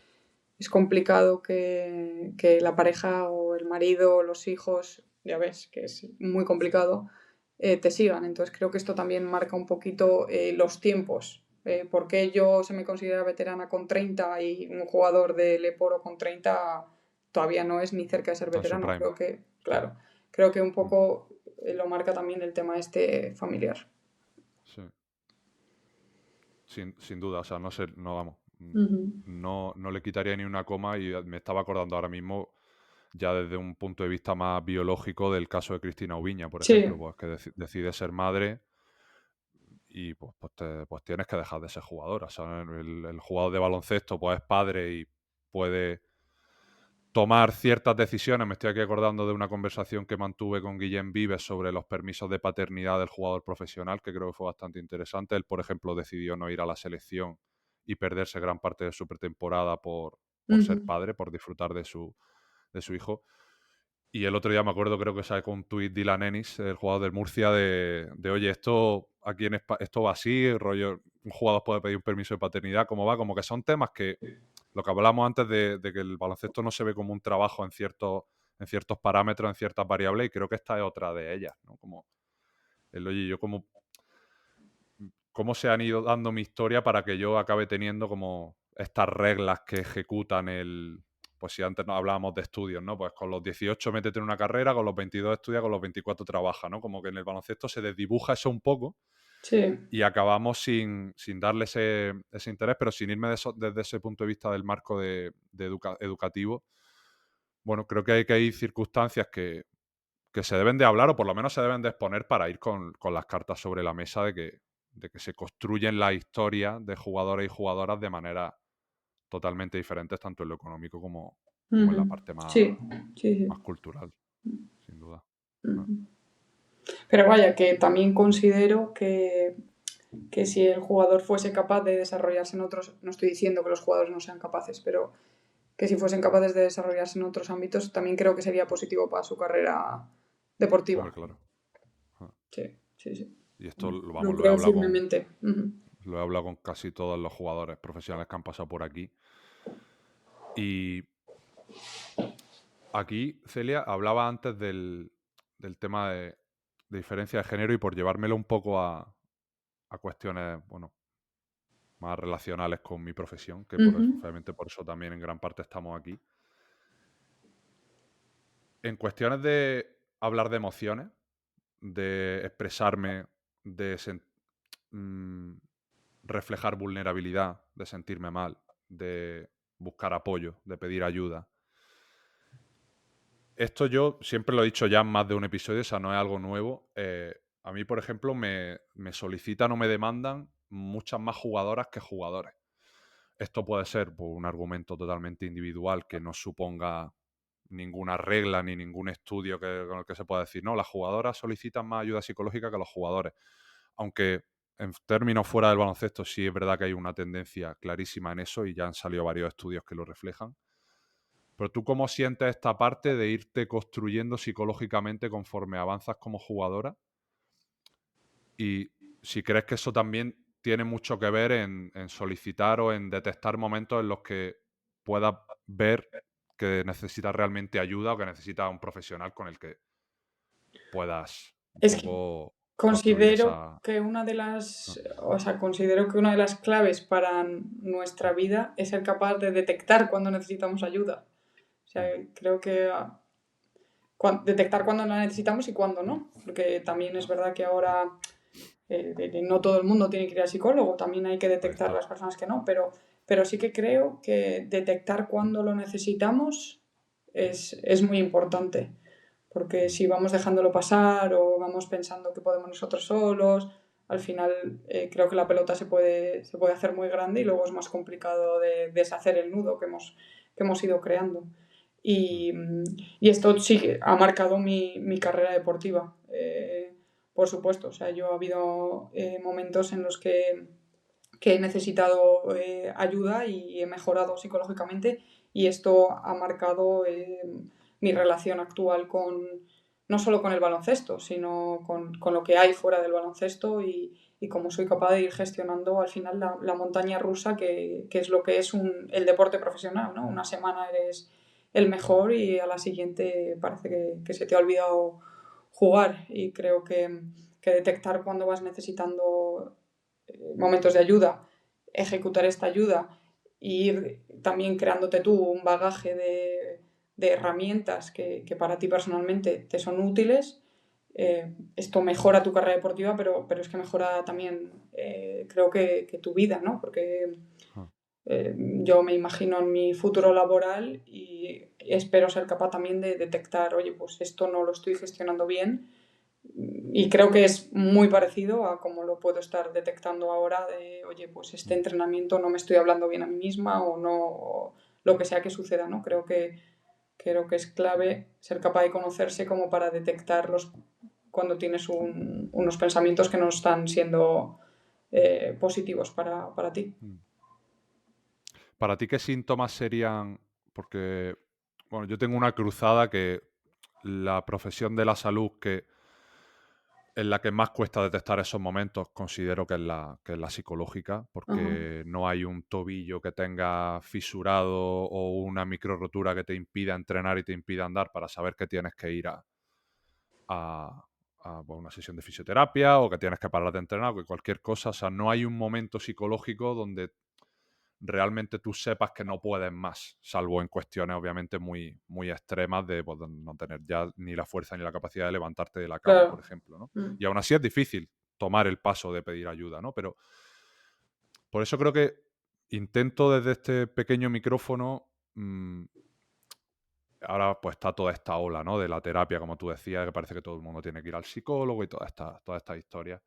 complicado que la pareja o el marido o los hijos, ya ves que es muy complicado, te sigan. Entonces creo que esto también marca un poquito los tiempos. ¿Por qué yo se me considera veterana con 30 y un jugador de Leporo con 30 todavía no es ni cerca de ser veterano? Creo que, claro, creo que un poco lo marca también el tema familiar. Sí. Sin duda, o sea, no sé, no vamos. No le quitaría ni una coma, y me estaba acordando ahora mismo, ya desde un punto de vista más biológico, del caso de Cristina Ubiña, por ejemplo, pues que decide ser madre y pues tienes que dejar de ser jugadora. O sea, el jugador de baloncesto pues es padre y puede tomar ciertas decisiones. Me estoy aquí acordando de una conversación que mantuve con Guillem Vives sobre los permisos de paternidad del jugador profesional, que creo que fue bastante interesante. Él, por ejemplo, decidió no ir a la selección y perderse gran parte de su pretemporada por ser padre, por disfrutar de su hijo. Y el otro día me acuerdo, creo que sacó un tuit Dylan Ennis, el jugador del Murcia, de oye, esto aquí en España, esto va así, rollo, un jugador puede pedir un permiso de paternidad, ¿cómo va? Como que son temas que, lo que hablamos antes de que el baloncesto no se ve como un trabajo en ciertos parámetros, en ciertas variables, y creo que esta es otra de ellas, ¿no? Como oye, yo cómo se han ido dando mi historia para que yo acabe teniendo como estas reglas que ejecutan pues si antes nos hablábamos de estudios, ¿no? Pues con los 18 métete en una carrera, con los 22 estudia, con los 24 trabaja, ¿no? Como que en el baloncesto se desdibuja eso un poco. Sí. Y acabamos sin darle ese interés, pero sin irme desde ese punto de vista del marco educativo. Bueno, creo que hay circunstancias que se deben de hablar, o por lo menos se deben de exponer, para ir con las cartas sobre la mesa de que se construyen las historias de jugadores y jugadoras de manera totalmente diferentes, tanto en lo económico como en la parte más cultural, sin duda. Pero vaya, que también considero que si el jugador fuese capaz de desarrollarse en otros, no estoy diciendo que los jugadores no sean capaces, pero que si fuesen capaces de desarrollarse en otros ámbitos, también creo que sería positivo para su carrera deportiva. Hombre, claro. Sí. Y esto lo creo firmemente. Lo he hablado con casi todos los jugadores profesionales que han pasado por aquí. Y aquí, Celia, hablaba antes del tema de diferencia de género, y por llevármelo un poco a cuestiones, bueno, más relacionales con mi profesión, que obviamente por eso también en gran parte estamos aquí. En cuestiones de hablar de emociones, de expresarme, de reflejar vulnerabilidad, de sentirme mal, de buscar apoyo, de pedir ayuda. Esto yo siempre lo he dicho ya en más de un episodio, o sea, no es algo nuevo. A mí, por ejemplo, me solicitan o me demandan muchas más jugadoras que jugadores. Esto puede ser por un argumento totalmente individual que no suponga ninguna regla ni ningún estudio con el que se pueda decir, no, las jugadoras solicitan más ayuda psicológica que los jugadores. Aunque en términos fuera del baloncesto sí es verdad que hay una tendencia clarísima en eso, y ya han salido varios estudios que lo reflejan. Pero ¿tú cómo sientes esta parte de irte construyendo psicológicamente conforme avanzas como jugadora? Y si crees que eso también tiene mucho que ver en solicitar o en detectar momentos en los que puedas ver que necesitas realmente ayuda, o que necesitas un profesional con el que puedas un poco considero que una de las claves para nuestra vida es ser capaz de detectar cuando necesitamos ayuda. O sea, creo que detectar cuando la necesitamos y cuando no, porque también es verdad que ahora No todo el mundo tiene que ir al psicólogo, también hay que detectar está. las personas que no, pero sí que creo que detectar cuando lo necesitamos es muy importante, porque si vamos dejándolo pasar o vamos pensando que podemos nosotros solos, al final creo que la pelota se puede hacer muy grande y luego es más complicado de deshacer el nudo que hemos ido creando. Y esto sí que ha marcado mi carrera deportiva, por supuesto. O sea, yo ha habido momentos en los que he necesitado ayuda y he mejorado psicológicamente, y esto ha marcado mi relación actual no solo con el baloncesto, sino con lo que hay fuera del baloncesto, y cómo soy capaz de ir gestionando al final la montaña rusa que es lo que es el deporte profesional, ¿no? Una semana eres el mejor y a la siguiente parece que se te ha olvidado jugar, y creo que detectar cuando vas necesitando momentos de ayuda, ejecutar esta ayuda e ir también creándote tú un bagaje de herramientas que para ti personalmente te son útiles. Esto mejora tu carrera deportiva, pero es que mejora también, creo que tu vida, ¿no? Porque yo me imagino en mi futuro laboral y espero ser capaz también de detectar, oye, pues esto no lo estoy gestionando bien, y creo que es muy parecido a cómo lo puedo estar detectando ahora de, oye, pues este entrenamiento no me estoy hablando bien a mí misma, o no, o lo que sea que suceda, ¿no? Creo que es clave ser capaz de conocerse como para detectar cuando tienes unos pensamientos que no están siendo positivos para ti. ¿Para ti qué síntomas serían? Porque, bueno, yo tengo una cruzada que la profesión de la salud en la que más cuesta detectar esos momentos considero que es la psicológica, porque no hay un tobillo que tenga fisurado o una micro rotura que te impida entrenar y te impida andar para saber que tienes que ir a una sesión de fisioterapia o que tienes que parar de entrenar o que cualquier cosa. O sea, no hay un momento psicológico donde realmente tú sepas que no puedes más, salvo en cuestiones obviamente muy, muy extremas de pues, no tener ya ni la fuerza ni la capacidad de levantarte de la cama, Claro. por ejemplo, ¿no? Y aún así es difícil tomar el paso de pedir ayuda, ¿no? Pero por eso creo que intento desde este pequeño micrófono, ahora pues está toda esta ola, ¿no? De la terapia, como tú decías, que parece que todo el mundo tiene que ir al psicólogo y todas estas historias.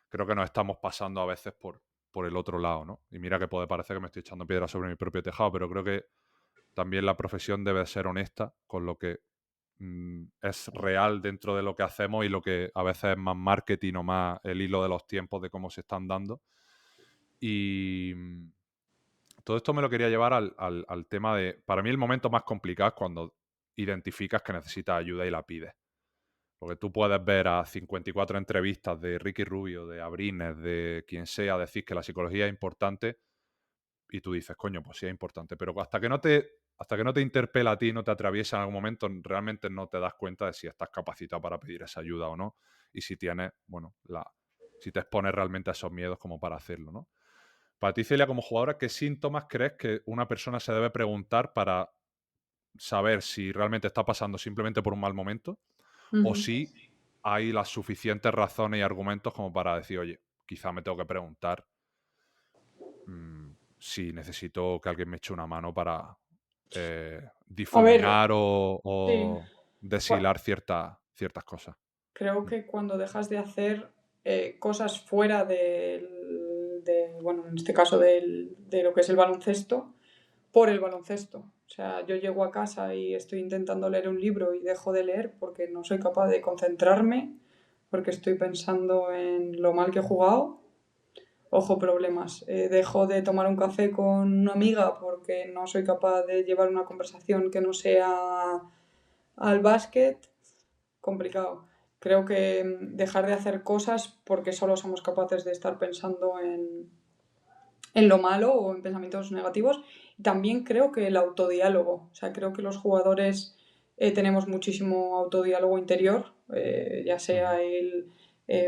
Creo que nos estamos pasando a veces por el otro lado, ¿no? Y mira que puede parecer que me estoy echando piedras sobre mi propio tejado, pero creo que también la profesión debe ser honesta con lo que es real dentro de lo que hacemos y lo que a veces es más marketing o más el hilo de los tiempos de cómo se están dando. Y todo esto me lo quería llevar al tema de, para mí el momento más complicado es cuando identificas que necesitas ayuda y la pides. Porque tú puedes ver a 54 entrevistas de Ricky Rubio, de Abrines, de quien sea, decir que la psicología es importante y tú dices, coño, pues sí es importante. Pero hasta que no te interpela a ti, no te atraviesa en algún momento, realmente no te das cuenta de si estás capacitado para pedir esa ayuda o no. Y si tienes, bueno, si te expones realmente a esos miedos como para hacerlo, ¿no? Para ti, Celia, como jugadora, ¿qué síntomas crees que una persona se debe preguntar para saber si realmente está pasando simplemente por un mal momento o si hay las suficientes razones y argumentos como para decir, oye, quizá me tengo que preguntar si necesito que alguien me eche una mano para A ver, difuminar o sí. deshilar ciertas cosas? Creo que cuando dejas de hacer cosas fuera bueno, en este caso de lo que es el baloncesto, por el baloncesto. O sea, yo llego a casa y estoy intentando leer un libro y dejo de leer porque no soy capaz de concentrarme, porque estoy pensando en lo mal que he jugado. Ojo, problemas. Dejo de tomar un café con una amiga porque no soy capaz de llevar una conversación que no sea al básquet. Complicado. Creo que dejar de hacer cosas porque solo somos capaces de estar pensando en lo malo o en pensamientos negativos. También creo que el autodiálogo. O sea, creo que los jugadores tenemos muchísimo autodiálogo interior, ya sea el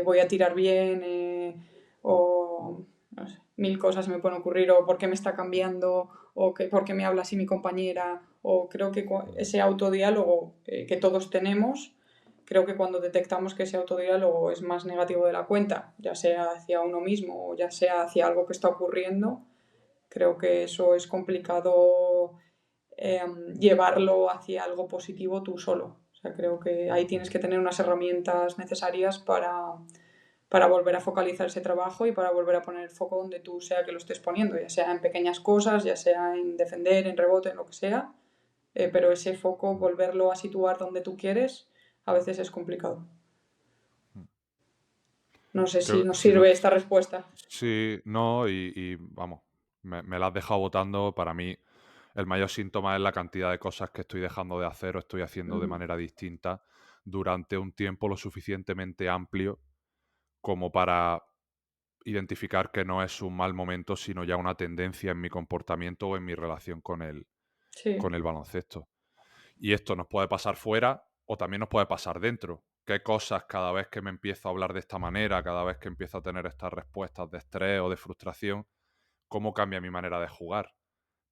voy a tirar bien, o no sé, mil cosas me pueden ocurrir, o por qué me está cambiando, o por qué me habla así mi compañera, o creo que ese autodiálogo que todos tenemos, creo que cuando detectamos que ese autodiálogo es más negativo de la cuenta, ya sea hacia uno mismo o ya sea hacia algo que está ocurriendo, creo que eso es complicado llevarlo hacia algo positivo tú solo. O sea, creo que ahí tienes que tener unas herramientas necesarias para volver a focalizar ese trabajo y para volver a poner el foco donde tú sea que lo estés poniendo, ya sea en pequeñas cosas, ya sea en defender, en rebote, en lo que sea, pero ese foco, volverlo a situar donde tú quieres, a veces es complicado. No sé si nos sirve esta respuesta. Sí, no, y vamos, me la has dejado votando. Para mí, el mayor síntoma es la cantidad de cosas que estoy dejando de hacer o estoy haciendo de manera distinta durante un tiempo lo suficientemente amplio como para identificar que no es un mal momento, sino ya una tendencia en mi comportamiento o en mi relación con el Sí, baloncesto. Y esto nos puede pasar fuera o también nos puede pasar dentro. ¿Qué cosas cada vez que me empiezo a hablar de esta manera, cada vez que empiezo a tener estas respuestas de estrés o de frustración, cómo cambia mi manera de jugar?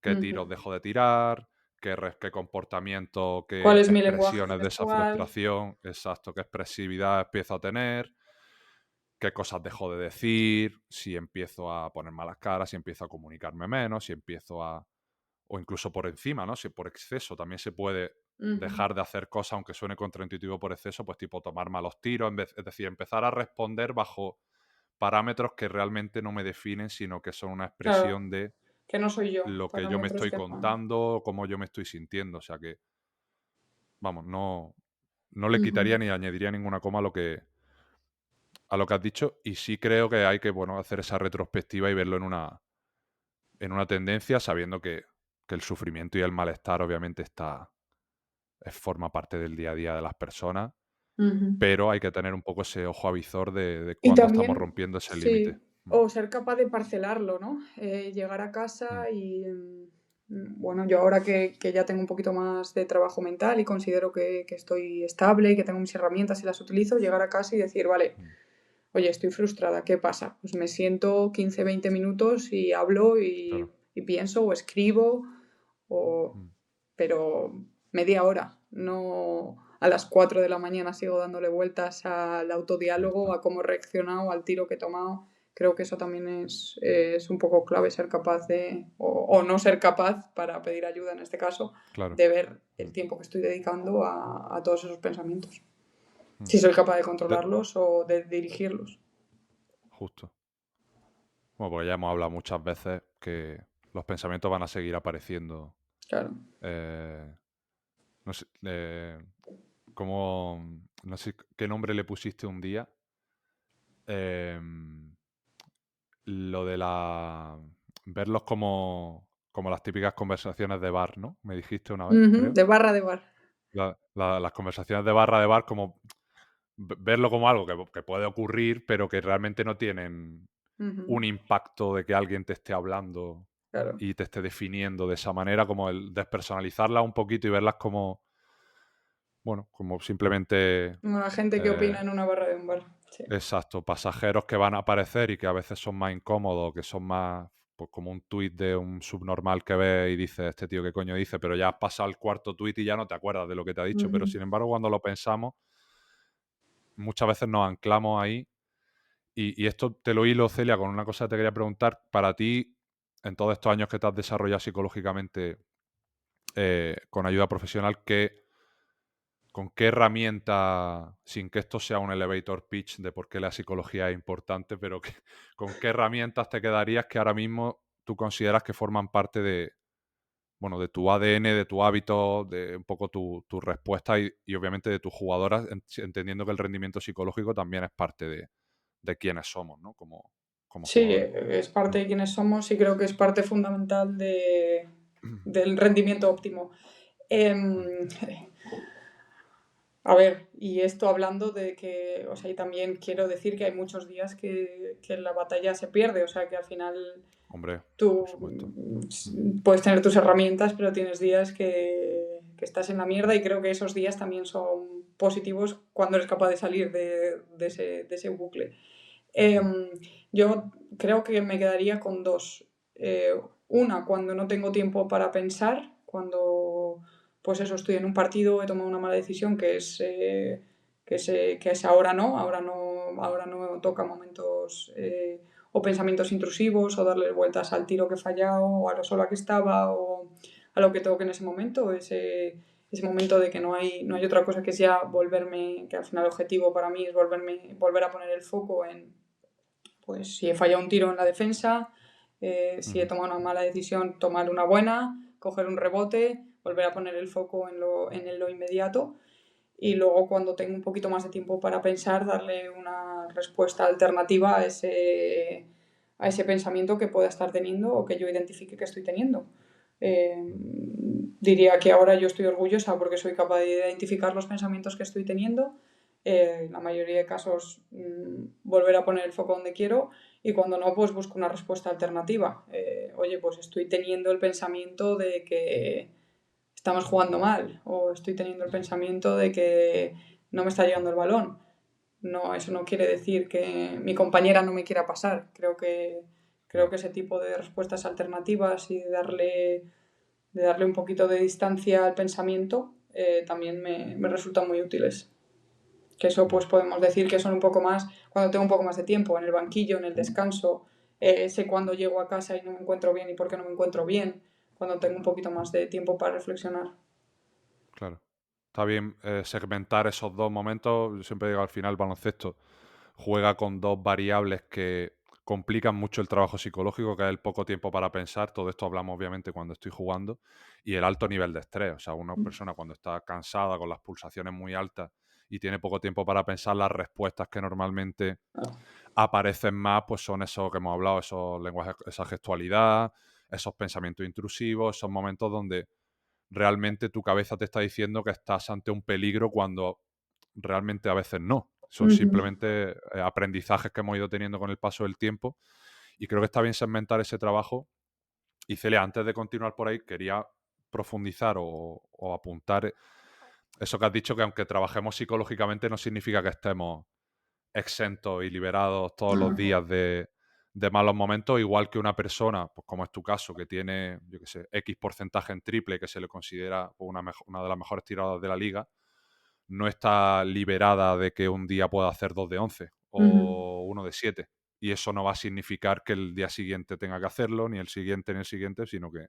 ¿Qué tiros dejo de tirar? ¿Qué comportamiento, ¿cuál qué es mi lenguaje expresiones de esa gestual? frustración, exacto, qué expresividad empiezo a tener? ¿Qué cosas dejo de decir? Si empiezo a poner malas caras, si empiezo a comunicarme menos, si empiezo a... O incluso por encima, ¿no? Si por exceso también se puede dejar de hacer cosas, aunque suene contraintuitivo por exceso, pues tipo tomar malos tiros, es decir, empezar a responder bajo parámetros que realmente no me definen, sino que son una Claro, expresión de que no soy yo, lo que yo me parámetros estoy que no. contando, cómo yo me estoy sintiendo. O sea que, vamos, no le quitaría ni añadiría ninguna coma a lo que has dicho, y sí creo que hay que, bueno, hacer esa retrospectiva y verlo en una tendencia, sabiendo que el sufrimiento y el malestar obviamente forma parte del día a día de las personas, pero hay que tener un poco ese ojo avizor de Y cuándo estamos también, rompiendo ese límite. sí, o ser capaz de parcelarlo, ¿no? Llegar a Mm, casa y, bueno, yo ahora que ya tengo un poquito más de trabajo mental y considero que estoy estable y que tengo mis herramientas y las utilizo, llegar a casa y decir, vale, mm, oye, estoy frustrada, ¿qué pasa? Pues me siento 15, 20 minutos y hablo claro. y pienso o escribo, o... Mm, pero media hora, no a las 4 de la mañana sigo dándole vueltas al ya autodiálogo, está. a cómo he reaccionado, al tiro que he tomado. Creo que eso también es un poco clave, ser capaz de, o no ser capaz, para pedir ayuda en este caso, Claro. de ver el Mm, tiempo que estoy dedicando a todos esos pensamientos. mm. Si soy capaz de De- controlarlos o de dirigirlos. justo. Bueno, porque ya hemos hablado muchas veces que los pensamientos van a seguir apareciendo. Claro. No sé, no sé qué nombre le pusiste un día. em, lo de verlos como las típicas conversaciones de bar, ¿no? Me dijiste una vez, creo. De barra de bar. Las conversaciones de bar, como verlo como algo que puede ocurrir, pero que realmente no tienen un impacto de que alguien te esté hablando Claro. y te esté definiendo de esa manera, como el despersonalizarlas un poquito y verlas como, bueno, como simplemente, Como la gente que opina en una barra de un bar. Sí. exacto, pasajeros que van a aparecer y que a veces son más incómodos, que son más, pues como un tuit de un subnormal que ves y dices, este tío qué coño dice, pero ya has pasado el cuarto tuit y ya no te acuerdas de lo que te ha dicho, pero sin embargo cuando lo pensamos, muchas veces nos anclamos ahí. Y esto te lo hilo, Celia, con una cosa que te quería preguntar. Para ti, en todos estos años que te has desarrollado psicológicamente con ayuda profesional, ¿con qué herramienta, sin que esto sea un elevator pitch de por qué la psicología es importante, pero con qué herramientas te quedarías que ahora mismo tú consideras que forman parte de, bueno, de tu ADN, de tu hábito, de un poco tu respuesta y obviamente de tus jugadoras, entendiendo que el rendimiento psicológico también es parte de quiénes somos, ¿no? Como Sí, jugadores. es parte de quienes somos y creo que es parte fundamental del rendimiento óptimo. A ver, y esto hablando de que, o sea, y también quiero decir que hay muchos días que la batalla se pierde, o sea, que al final Hombre, tú por supuesto. puedes tener tus herramientas, pero tienes días que estás en la mierda y creo que esos días también son positivos cuando eres capaz de salir de ese bucle. Yo creo que me quedaría con dos. Una, cuando no tengo tiempo para pensar, cuando pues eso, estoy en un partido, he tomado una mala decisión que que es ahora no toca momentos o pensamientos intrusivos o darle vueltas al tiro que he fallado o a lo sola que estaba o a lo que toque en ese momento, ese momento de que no hay otra cosa que sea volverme, que al final el objetivo para mí es volver a poner el foco en, pues si he fallado un tiro en la defensa, si he tomado una mala decisión, tomar una buena, coger un rebote, volver a poner el foco en lo inmediato y luego cuando tengo un poquito más de tiempo para pensar, darle una respuesta alternativa a ese pensamiento que pueda estar teniendo o que yo identifique que estoy teniendo. Diría que ahora yo estoy orgullosa porque soy capaz de identificar los pensamientos que estoy teniendo, en la mayoría de casos volver a poner el foco donde quiero y cuando no, pues busco una respuesta alternativa. Oye, pues estoy teniendo el pensamiento de que estamos jugando mal o estoy teniendo el pensamiento de que no me está llegando el balón. No, eso no quiere decir que mi compañera no me quiera pasar. Creo que ese tipo de respuestas alternativas y de darle un poquito de distancia al pensamiento también me resultan muy útiles. Que eso pues podemos decir que son un poco más, cuando tengo un poco más de tiempo, en el banquillo, en el descanso, sé cuando llego a casa y no me encuentro bien y por qué no me encuentro bien, cuando tengo un poquito más de tiempo para reflexionar. Claro. Está bien segmentar esos dos momentos. Yo siempre digo, al final el baloncesto juega con dos variables que complican mucho el trabajo psicológico, que es el poco tiempo para pensar. Todo esto hablamos obviamente cuando estoy jugando. Y el alto nivel de estrés. O sea, una persona cuando está cansada, con las pulsaciones muy altas y tiene poco tiempo para pensar, las respuestas que normalmente aparecen más, pues son eso que hemos hablado, esos lenguajes, esa gestualidad, esos pensamientos intrusivos, esos momentos donde realmente tu cabeza te está diciendo que estás ante un peligro cuando realmente a veces no. Son simplemente aprendizajes que hemos ido teniendo con el paso del tiempo y creo que está bien segmentar ese trabajo. Y Celia, antes de continuar por ahí, quería profundizar o apuntar eso que has dicho, que aunque trabajemos psicológicamente no significa que estemos exentos y liberados todos los días de malos momentos, igual que una persona, pues como es tu caso, que tiene, yo qué sé, X porcentaje en triple, que se le considera una de las mejores tiradoras de la liga, no está liberada de que un día pueda hacer 2 de 11 o 1 de 7. Y eso no va a significar que el día siguiente tenga que hacerlo, ni el siguiente, sino que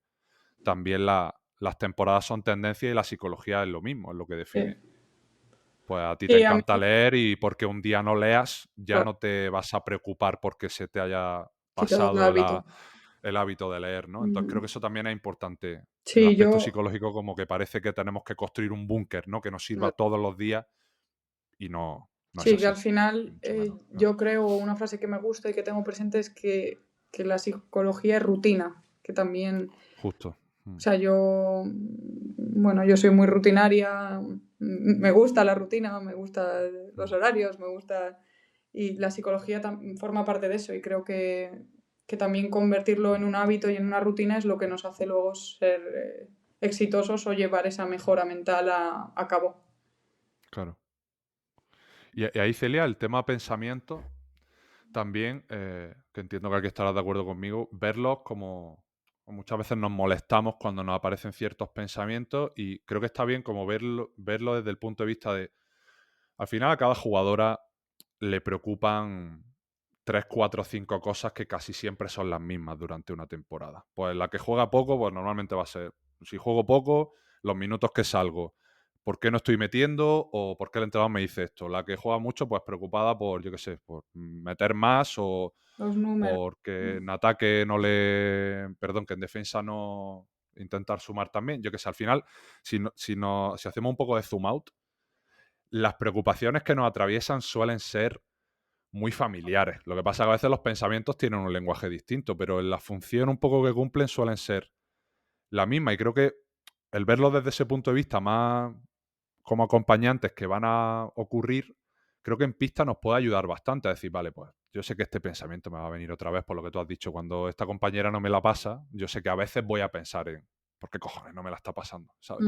también las temporadas son tendencia y la psicología es lo mismo, es lo que define. Pues a ti te encanta leer y porque un día no leas ya no te vas a preocupar porque se te haya pasado el hábito de leer, ¿no? Entonces creo que eso también es importante. El aspecto psicológico, como que parece que tenemos que construir un búnker, ¿no? Que nos sirva todos los días y no es Sí, así. que al final yo creo, una frase que me gusta y que tengo presente es que la psicología es rutina, que también... Justo. O sea, yo soy muy rutinaria, me gusta la rutina, me gustan los horarios, me gusta... Y la psicología forma parte de eso y creo que también convertirlo en un hábito y en una rutina es lo que nos hace luego ser exitosos o llevar esa mejora mental a cabo. Claro. Y ahí, Celia, el tema pensamiento, también, que entiendo que aquí estarás de acuerdo conmigo, verlos como muchas veces nos molestamos cuando nos aparecen ciertos pensamientos y creo que está bien como verlo desde el punto de vista de, al final a cada jugadora le preocupan 3, 4, 5 cosas que casi siempre son las mismas durante una temporada. Pues la que juega poco, pues normalmente va a ser, si juego poco, los minutos que salgo, ¿por qué no estoy metiendo? ¿O por qué el entrenador me dice esto? La que juega mucho, pues preocupada por, yo qué sé, por meter más o Los números. porque en ataque no le... Perdón, que en defensa no intentar sumar también. Yo qué sé, al final, si hacemos un poco de zoom out, las preocupaciones que nos atraviesan suelen ser muy familiares. Lo que pasa es que a veces los pensamientos tienen un lenguaje distinto, pero en la función un poco que cumplen suelen ser la misma. Y creo que el verlo desde ese punto de vista más como acompañantes que van a ocurrir, creo que en pista nos puede ayudar bastante a decir, vale, pues yo sé que este pensamiento me va a venir otra vez por lo que tú has dicho. Cuando esta compañera no me la pasa, yo sé que a veces voy a pensar en ¿por qué cojones no me la está pasando? ¿Sabes?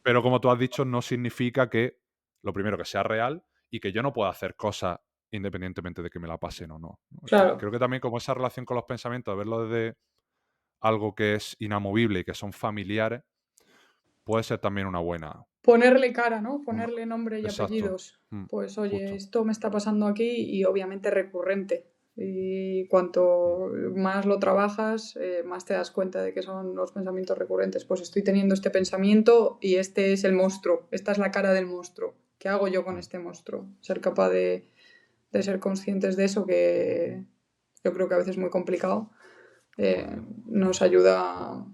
Pero como tú has dicho, no significa que, lo primero, que sea real y que yo no pueda hacer cosas independientemente de que me la pasen o no. Claro. Creo que también como esa relación con los pensamientos, de verlo desde algo que es inamovible y que son familiares, puede ser también una buena ponerle cara, ¿no? Ponerle nombre y Exacto. apellidos. Pues oye, Justo. esto me está pasando aquí y obviamente recurrente. Y cuanto más lo trabajas, más te das cuenta de que son los pensamientos recurrentes. Pues estoy teniendo este pensamiento y este es el monstruo, esta es la cara del monstruo. ¿Qué hago yo con este monstruo? Ser capaz de ser conscientes de eso, que yo creo que a veces es muy complicado, nos ayuda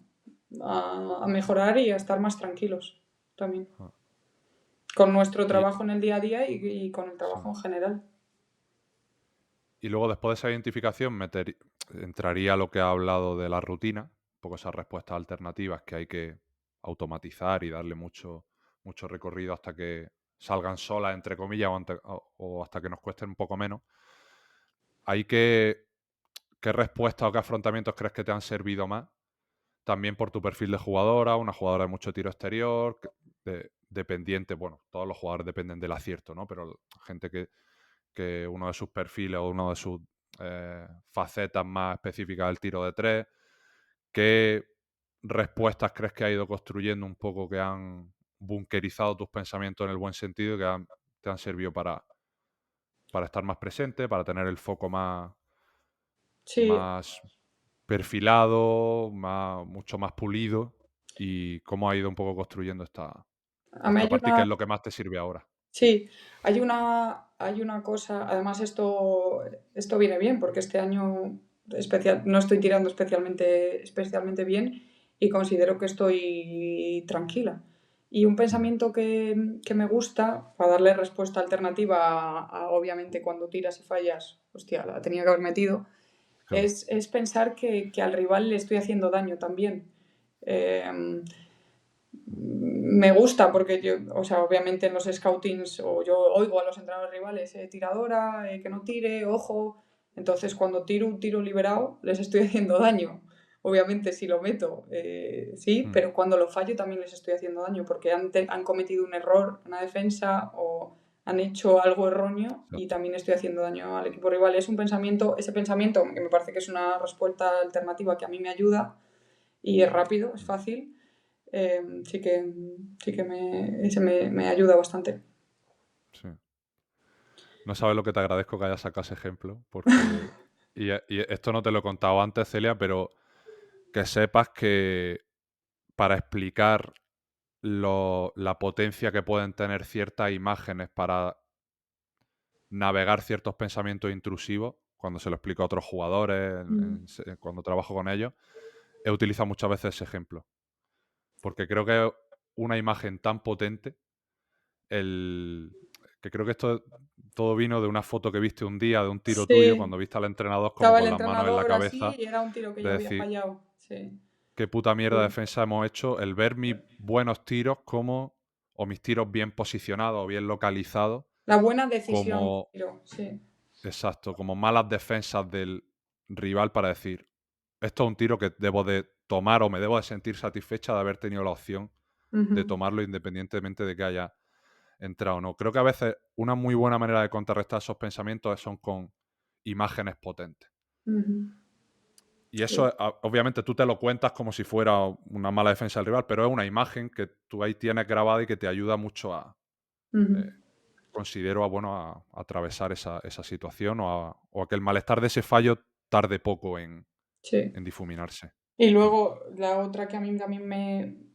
a mejorar y a estar más tranquilos también. Con nuestro trabajo en el día a día y con el trabajo en general. Y luego, después de esa identificación, entraría lo que ha hablado de la rutina, un poco esas respuestas alternativas que hay que automatizar y darle mucho recorrido hasta que salgan solas, entre comillas, o hasta que nos cuesten un poco menos. ¿Qué respuestas o qué afrontamientos crees que te han servido más? También por tu perfil de jugadora, una jugadora de mucho tiro exterior, dependiente, bueno, todos los jugadores dependen del acierto, ¿no? Pero gente que uno de sus perfiles o uno de sus facetas más específicas del tiro de tres. ¿Qué respuestas crees que ha ido construyendo un poco que han bunkerizado tus pensamientos en el buen sentido y que te han servido para estar más presente, para tener el foco más perfilado, mucho más pulido? ¿Y cómo ha ido un poco construyendo esta parte y qué es lo que más te sirve ahora? Sí, hay una cosa, además esto viene bien porque este año no estoy tirando especialmente bien y considero que estoy tranquila. Y un pensamiento que me gusta, para darle respuesta alternativa obviamente cuando tiras y fallas, hostia, la tenía que haber metido, Claro. es pensar que al rival le estoy haciendo daño también. Me gusta porque yo, o sea, obviamente en los scoutings o yo oigo a los entrenadores rivales, tiradora, que no tire, ojo. Entonces, cuando tiro un tiro liberado, les estoy haciendo daño. Obviamente, si lo meto, sí, pero cuando lo fallo también les estoy haciendo daño porque han cometido un error en la defensa o han hecho algo erróneo y también estoy haciendo daño al equipo rival. Es un pensamiento, ese pensamiento, que me parece que es una respuesta alternativa que a mí me ayuda y es rápido, es fácil. Sí que me ayuda bastante. Sí. No sabes lo que te agradezco que hayas sacado ese ejemplo, porque, y esto no te lo he contado antes, Celia, pero que sepas que para explicar la potencia que pueden tener ciertas imágenes para navegar ciertos pensamientos intrusivos, cuando se lo explico a otros jugadores, cuando trabajo con ellos, he utilizado muchas veces ese ejemplo. Porque creo que es una imagen tan potente, que creo que esto todo vino de una foto que viste un día de un tiro tuyo, cuando viste al entrenador como Estaba con el las manos en la entrenador así cabeza, y era un tiro que de yo había decir, fallado. Sí. qué puta mierda de defensa hemos hecho, el ver mis buenos tiros o mis tiros bien posicionados o bien localizados, La buena decisión de como, tiro, sí. exacto, como malas defensas del rival para decir, esto es un tiro que debo de tomar o me debo de sentir satisfecha de haber tenido la opción de tomarlo independientemente de que haya entrado o no. Creo que a veces una muy buena manera de contrarrestar esos pensamientos son con imágenes potentes. Y eso, obviamente, tú te lo cuentas como si fuera una mala defensa del rival, pero es una imagen que tú ahí tienes grabada y que te ayuda mucho considero, a atravesar esa situación o a que el malestar de ese fallo tarde poco en difuminarse. Y luego la otra que a mí también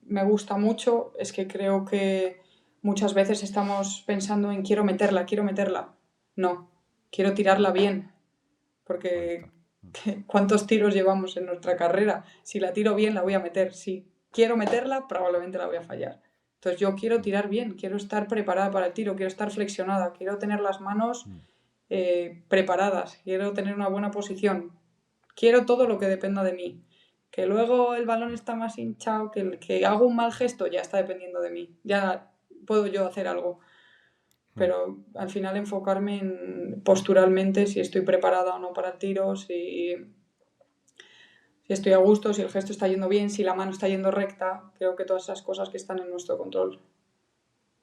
me gusta mucho es que creo que muchas veces estamos pensando en quiero meterla. No, quiero tirarla bien. Porque ¿cuántos tiros llevamos en nuestra carrera? Si la tiro bien, la voy a meter. Si quiero meterla, probablemente la voy a fallar. Entonces yo quiero tirar bien, quiero estar preparada para el tiro, quiero estar flexionada, quiero tener las manos preparadas, quiero tener una buena posición. Quiero todo lo que dependa de mí. Que luego el balón está más hinchado, que hago un mal gesto, ya está dependiendo de mí. Ya puedo yo hacer algo. Pero al final enfocarme en posturalmente si estoy preparada o no para el tiro, si estoy a gusto, si el gesto está yendo bien, si la mano está yendo recta. Creo que todas esas cosas que están en nuestro control.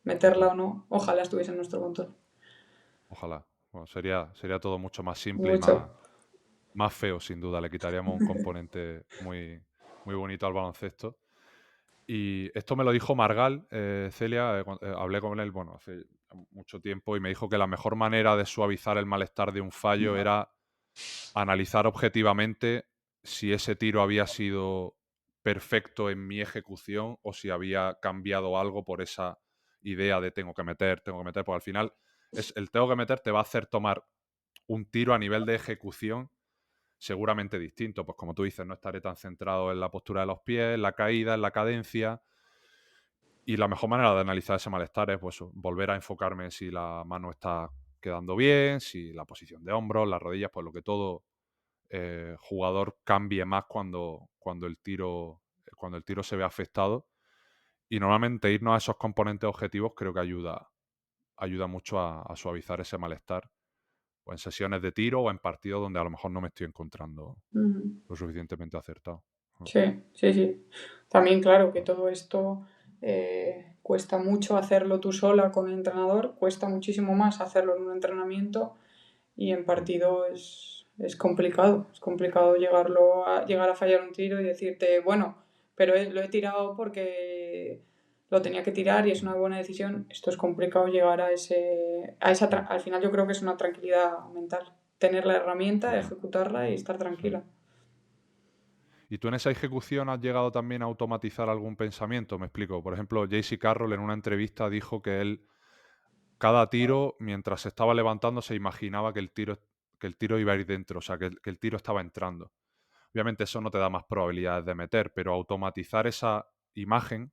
Meterla o no, ojalá estuviese en nuestro control. Ojalá. Bueno, sería todo mucho más simple y más feo, sin duda. Le quitaríamos un componente muy, muy bonito al baloncesto. Y esto me lo dijo Margal, Celia, hablé con él, bueno, hace mucho tiempo y me dijo que la mejor manera de suavizar el malestar de un fallo era analizar objetivamente si ese tiro había sido perfecto en mi ejecución o si había cambiado algo por esa idea de tengo que meter, porque al final el tengo que meter te va a hacer tomar un tiro a nivel de ejecución seguramente distinto. Pues como tú dices, no estaré tan centrado en la postura de los pies, en la caída, en la cadencia. Y la mejor manera de analizar ese malestar es pues, volver a enfocarme en si la mano está quedando bien, si la posición de hombros, las rodillas, pues lo que todo jugador cambie más cuando el tiro se ve afectado. Y normalmente irnos a esos componentes objetivos creo que ayuda mucho a suavizar ese malestar. O en sesiones de tiro o en partidos donde a lo mejor no me estoy encontrando lo suficientemente acertado. Sí, sí, sí. También, claro, que todo esto cuesta mucho hacerlo tú sola con el entrenador, cuesta muchísimo más hacerlo en un entrenamiento y en partido es complicado. Es complicado llegar a fallar un tiro y decirte, bueno, pero lo he tirado porque lo tenía que tirar y es una buena decisión. Esto es complicado llegar a al final yo creo que es una tranquilidad mental. Tener la herramienta, ejecutarla y estar tranquila. ¿Y tú en esa ejecución has llegado también a automatizar algún pensamiento? Me explico. Por ejemplo, JC Carroll en una entrevista dijo que él, cada tiro, mientras se estaba levantando, se imaginaba que el tiro iba a ir dentro, o sea, que el tiro estaba entrando. Obviamente eso no te da más probabilidades de meter, pero automatizar esa imagen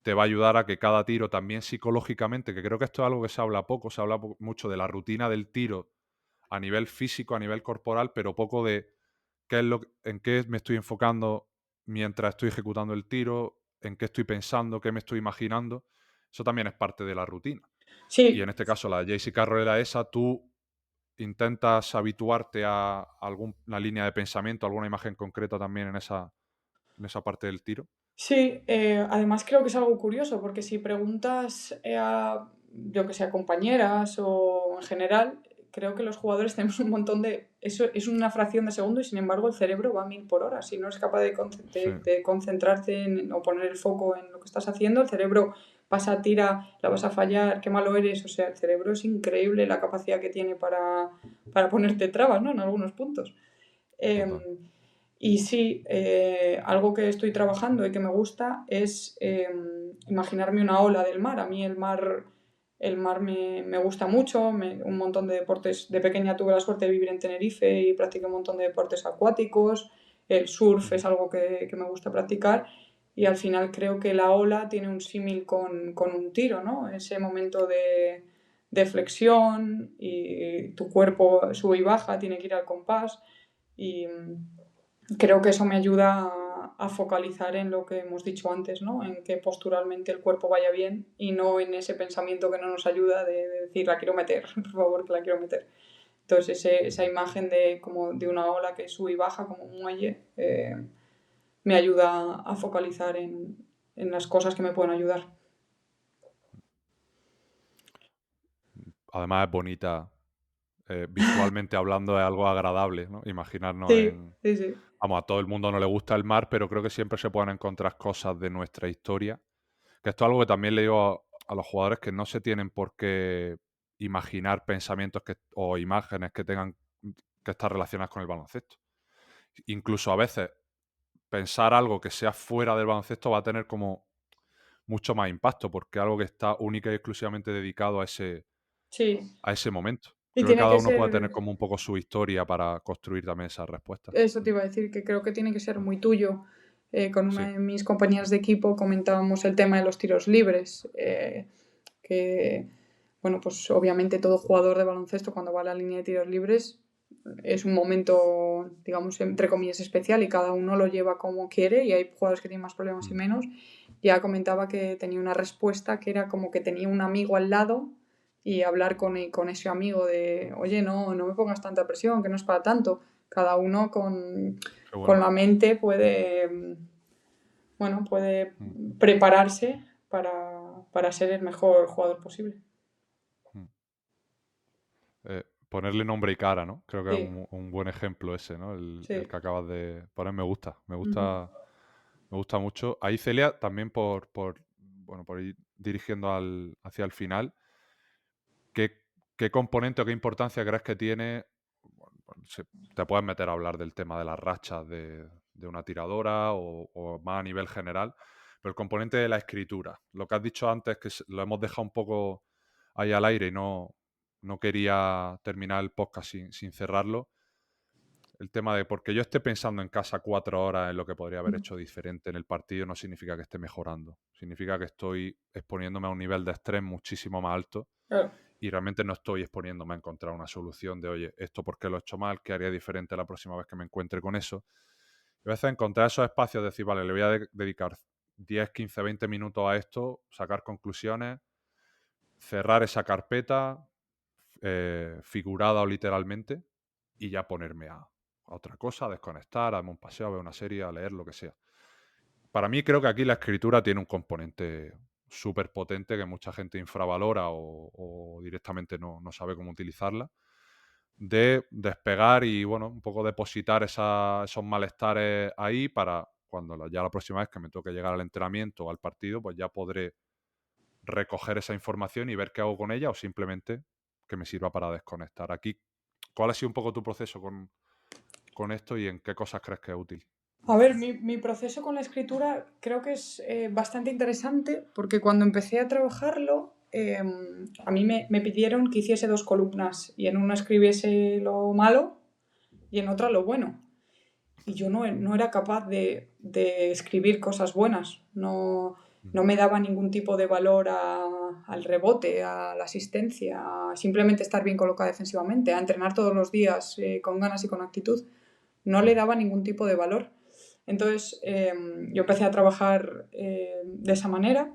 te va a ayudar a que cada tiro también psicológicamente, que creo que esto es algo que se habla poco, se habla mucho de la rutina del tiro a nivel físico, a nivel corporal, pero poco de en qué me estoy enfocando mientras estoy ejecutando el tiro, en qué estoy pensando, qué me estoy imaginando. Eso también es parte de la rutina. Y en Sí, este caso la de JC Carroll era esa, tú intentas habituarte a alguna línea de pensamiento, alguna imagen concreta también en esa parte del tiro. sí, además creo que es algo curioso, porque si preguntas yo que sé, a compañeras o en general, creo que los jugadores tenemos un montón de... Eso es una fracción de segundo y sin embargo el cerebro va a 1000 por hora. Si no eres capaz Sí. de concentrarte o poner el foco en lo que estás haciendo, el cerebro pasa, tira, la vas a fallar, qué malo eres. O sea, el cerebro es increíble la capacidad que tiene para ponerte trabas, ¿no? En algunos puntos. Total. Y sí, algo que estoy trabajando y que me gusta es imaginarme una ola del mar. A mí el mar me gusta mucho, un montón de deportes. De pequeña tuve la suerte de vivir en Tenerife y practiqué un montón de deportes acuáticos. El surf es algo que me gusta practicar y al final creo que la ola tiene un símil con un tiro, ¿no? Ese momento de flexión y tu cuerpo sube y baja, tiene que ir al compás y creo que eso me ayuda a focalizar en lo que hemos dicho antes, ¿no? En que posturalmente el cuerpo vaya bien y no en ese pensamiento que no nos ayuda de decir la quiero meter, por favor, que la quiero meter. Entonces esa imagen como de una ola que sube y baja como un muelle me ayuda a focalizar en las cosas que me pueden ayudar. Además es bonita, visualmente hablando es algo agradable, ¿no? Imaginarnos Sí, sí, sí. Vamos, a todo el mundo no le gusta el mar, pero creo que siempre se pueden encontrar cosas de nuestra historia. Que esto es algo que también le digo a los jugadores, que no se tienen por qué imaginar pensamientos o imágenes que tengan que estar relacionadas con el baloncesto. Incluso a veces pensar algo que sea fuera del baloncesto va a tener como mucho más impacto, porque es algo que está única y exclusivamente dedicado Sí. a ese momento. Y Creo que tiene cada que uno puede ser, tener como un poco su historia para construir también esas respuestas. eso te iba a decir, que creo que tiene que ser muy tuyo. Con una Sí. de mis compañeras de equipo comentábamos el tema de los tiros libres, que, bueno, pues obviamente todo jugador de baloncesto cuando va a la línea de tiros libres es un momento, digamos, entre comillas especial y cada uno lo lleva como quiere y hay jugadores que tienen más problemas y menos. Ya comentaba que tenía una respuesta que era como que tenía un amigo al lado y hablar con ese amigo de, oye, no me pongas tanta presión, que no es para tanto. Cada uno con Bueno. la mente puede prepararse para ser el mejor jugador posible. Ponerle nombre y cara, ¿no? Creo que es Sí, un buen ejemplo ese, ¿no? El sí. que acabas de poner. Me gusta. Me Ujú. gusta Me gusta mucho. Ahí, Celia, también bueno, por ir dirigiendo hacia el final, ¿qué, qué componente o qué importancia crees que tiene? Bueno, te puedes meter a hablar del tema de las rachas de una tiradora o más a nivel general, pero el componente de la escritura. Lo que has dicho antes, que lo hemos dejado un poco ahí al aire y no quería terminar el podcast sin cerrarlo. El tema de porque yo esté pensando en casa 4 horas en lo que podría haber hecho diferente en el partido no significa que esté mejorando. Significa que estoy exponiéndome a un nivel de estrés muchísimo más alto Claro. y realmente no estoy exponiéndome a encontrar una solución de, oye, esto por qué lo he hecho mal, qué haría diferente la próxima vez que me encuentre con eso. Y a veces encontrar esos espacios, decir, vale, le voy a dedicar 10, 15, 20 minutos a esto, sacar conclusiones, cerrar esa carpeta, figurada o literalmente, y ya ponerme a otra cosa, a desconectar, a darme un paseo, a ver una serie, a leer, lo que sea. Para mí creo que aquí la escritura tiene un componente súper potente que mucha gente infravalora o directamente no sabe cómo utilizarla, de despegar y, bueno, un poco depositar esos malestares ahí para cuando ya la próxima vez que me toque llegar al entrenamiento o al partido, pues ya podré recoger esa información y ver qué hago con ella o simplemente que me sirva para desconectar. Aquí, ¿cuál ha sido un poco tu proceso con esto y en qué cosas crees que es útil? A ver, mi proceso con la escritura creo que es bastante interesante porque cuando empecé a trabajarlo, a mí me pidieron que hiciese 2 columnas y en una escribiese lo malo y en otra lo bueno. Y yo no era capaz de escribir cosas buenas, no me daba ningún tipo de valor al rebote, a la asistencia, a simplemente estar bien colocada defensivamente, a entrenar todos los días con ganas y con actitud. No le daba ningún tipo de valor. Entonces yo empecé a trabajar de esa manera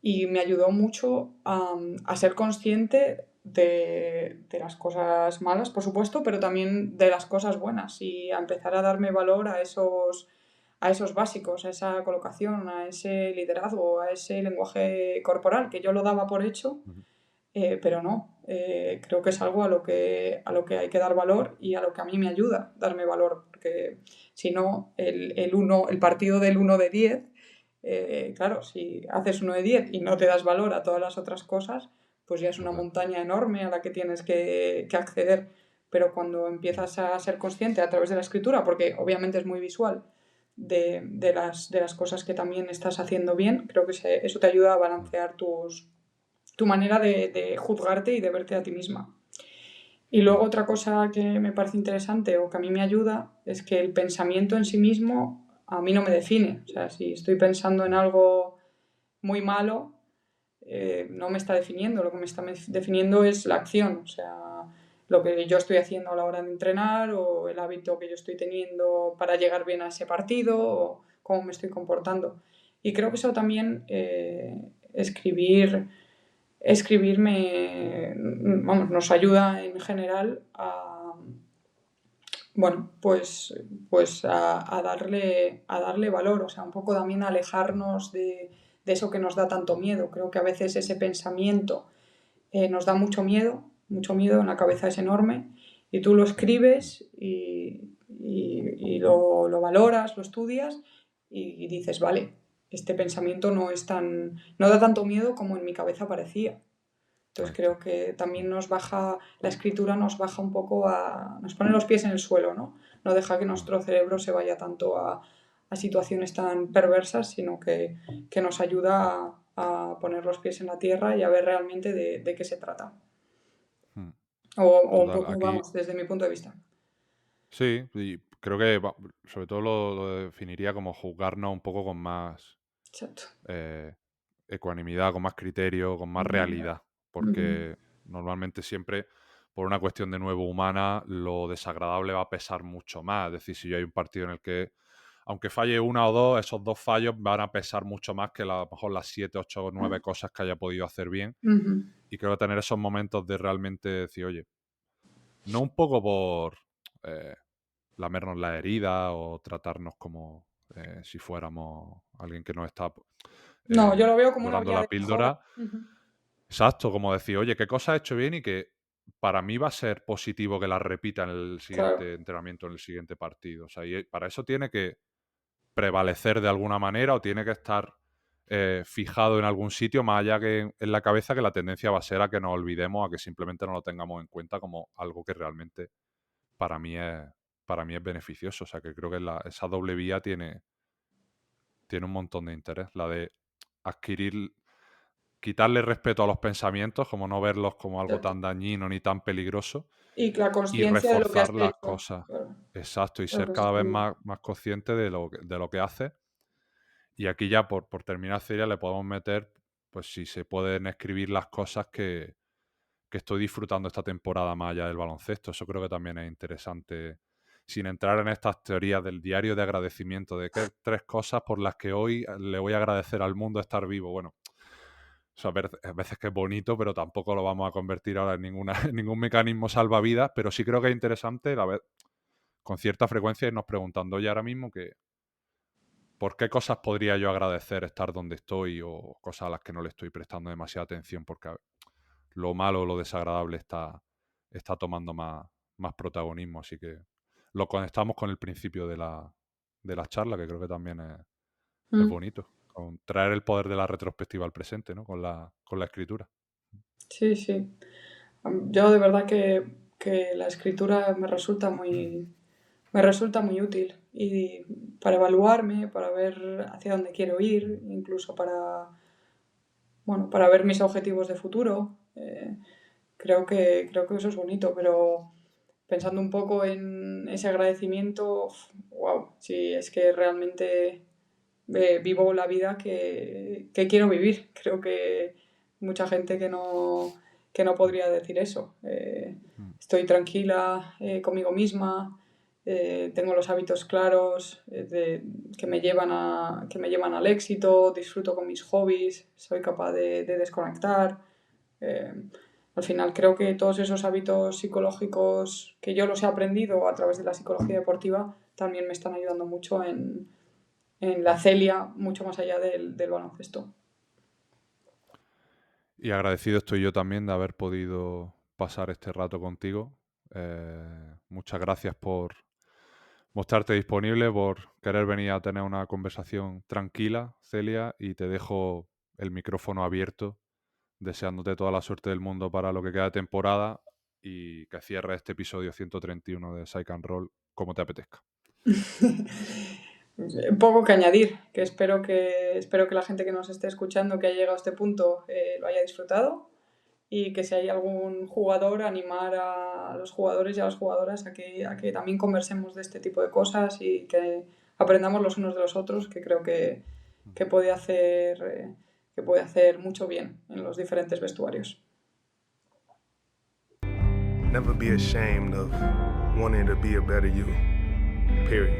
y me ayudó mucho a ser consciente de las cosas malas, por supuesto, pero también de las cosas buenas y a empezar a darme valor a esos básicos, a esa colocación, a ese liderazgo, a ese lenguaje corporal, que yo lo daba por hecho, pero no. Creo que es algo a lo que hay que dar valor y a lo que a mí me ayuda darme valor, porque si no, el partido del 1 de 10, claro, si haces 1 de 10 y no te das valor a todas las otras cosas, pues ya es una montaña enorme a la que tienes que acceder. Pero cuando empiezas a ser consciente a través de la escritura, porque obviamente es muy visual, de las cosas que también estás haciendo bien, creo que eso te ayuda a balancear tu manera de juzgarte y de verte a ti misma. Y luego otra cosa que me parece interesante o que a mí me ayuda es que el pensamiento en sí mismo a mí no me define. O sea, si estoy pensando en algo muy malo, no me está definiendo. Lo que me está definiendo es la acción. O sea, lo que yo estoy haciendo a la hora de entrenar o el hábito que yo estoy teniendo para llegar bien a ese partido o cómo me estoy comportando. Y creo que eso también, escribirme, vamos, nos ayuda en general a, bueno, pues a darle valor, o sea, un poco también a alejarnos de eso que nos da tanto miedo. Creo que a veces ese pensamiento nos da mucho miedo, en la cabeza es enorme, y tú lo escribes y lo valoras, lo estudias y dices, vale, este pensamiento no da tanto miedo como en mi cabeza parecía. Entonces creo que también la escritura nos baja un poco nos pone los pies en el suelo, ¿no? No deja que nuestro cerebro se vaya tanto a situaciones tan perversas, sino que nos ayuda a poner los pies en la tierra y a ver realmente de qué se trata. O un Total, poco, aquí vamos, desde mi punto de vista. sí, y creo que sobre todo lo definiría como juzgarnos un poco con más Exacto. ecuanimidad, con más criterio, con más realidad, porque normalmente siempre, por una cuestión de nuevo humana, lo desagradable va a pesar mucho más. Es decir, si yo hay un partido en el que, aunque falle una o dos, esos 2 fallos van a pesar mucho más que a lo mejor las 7, 8 o 9 cosas que haya podido hacer bien. Y creo que tener esos momentos de realmente decir, oye, no un poco por lamernos la herida o tratarnos como si fuéramos alguien que nos está No, yo lo veo como una dorando vía la de mejora. píldora. Exacto, como decir, oye, ¿qué cosa he hecho bien y que para mí va a ser positivo que la repita en el Claro. siguiente entrenamiento, en el siguiente partido? O sea, y para eso tiene que prevalecer de alguna manera o tiene que estar fijado en algún sitio, más allá que en la cabeza, que la tendencia va a ser a que nos olvidemos, a que simplemente no lo tengamos en cuenta como algo que realmente para mí es beneficioso. O sea, que creo que esa doble vía tiene un montón de interés. La de quitarle respeto a los pensamientos, como no verlos como algo Exacto. tan dañino ni tan peligroso, Y la y consciencia de lo que has reforzar las hecho. cosas. Claro, Exacto, y claro ser que eso cada está vez muy bien. más consciente de lo que haces. Y aquí ya por terminar, Celia, le podemos meter, pues si se pueden escribir las cosas que estoy disfrutando esta temporada más allá del baloncesto. Eso creo que también es interesante, sin entrar en estas teorías del diario de agradecimiento, de qué 3 cosas por las que hoy le voy a agradecer al mundo estar vivo. Bueno, o sea, a veces que es bonito, pero tampoco lo vamos a convertir ahora en ningún mecanismo salvavidas, pero sí creo que es interesante con cierta frecuencia irnos preguntando ya ahora mismo que ¿por qué cosas podría yo agradecer estar donde estoy o cosas a las que no le estoy prestando demasiada atención porque lo malo o lo desagradable está tomando más protagonismo? Así que lo conectamos con el principio de la charla, que creo que también es Mm. bonito, con traer el poder de la retrospectiva al presente, ¿no? Con la escritura. Sí, sí. Yo de verdad que la escritura me resulta muy útil y para evaluarme, para ver hacia dónde quiero ir, incluso para ver mis objetivos de futuro. Creo que eso es bonito, pero pensando un poco en ese agradecimiento, wow, sí, es que realmente vivo la vida que quiero vivir. Creo que mucha gente que no podría decir eso. Estoy tranquila conmigo misma, tengo los hábitos claros que me llevan al éxito, disfruto con mis hobbies, soy capaz de desconectar. Eh, Al final creo que todos esos hábitos psicológicos que yo los he aprendido a través de la psicología deportiva también me están ayudando mucho en la Celia, mucho más allá del baloncesto. Y agradecido estoy yo también de haber podido pasar este rato contigo. Muchas gracias por mostrarte disponible, por querer venir a tener una conversación tranquila, Celia, y te dejo el micrófono abierto, deseándote toda la suerte del mundo para lo que queda de temporada y que cierres este episodio 131 de Psych and Roll como te apetezca. Poco que añadir, que espero que la gente que nos esté escuchando, que haya llegado a este punto, lo haya disfrutado y que si hay algún jugador, animar a los jugadores y a las jugadoras a que también conversemos de este tipo de cosas y que aprendamos los unos de los otros, que creo que puede hacer mucho bien en los diferentes vestuarios. Never be ashamed of wanting to be a better you. Period.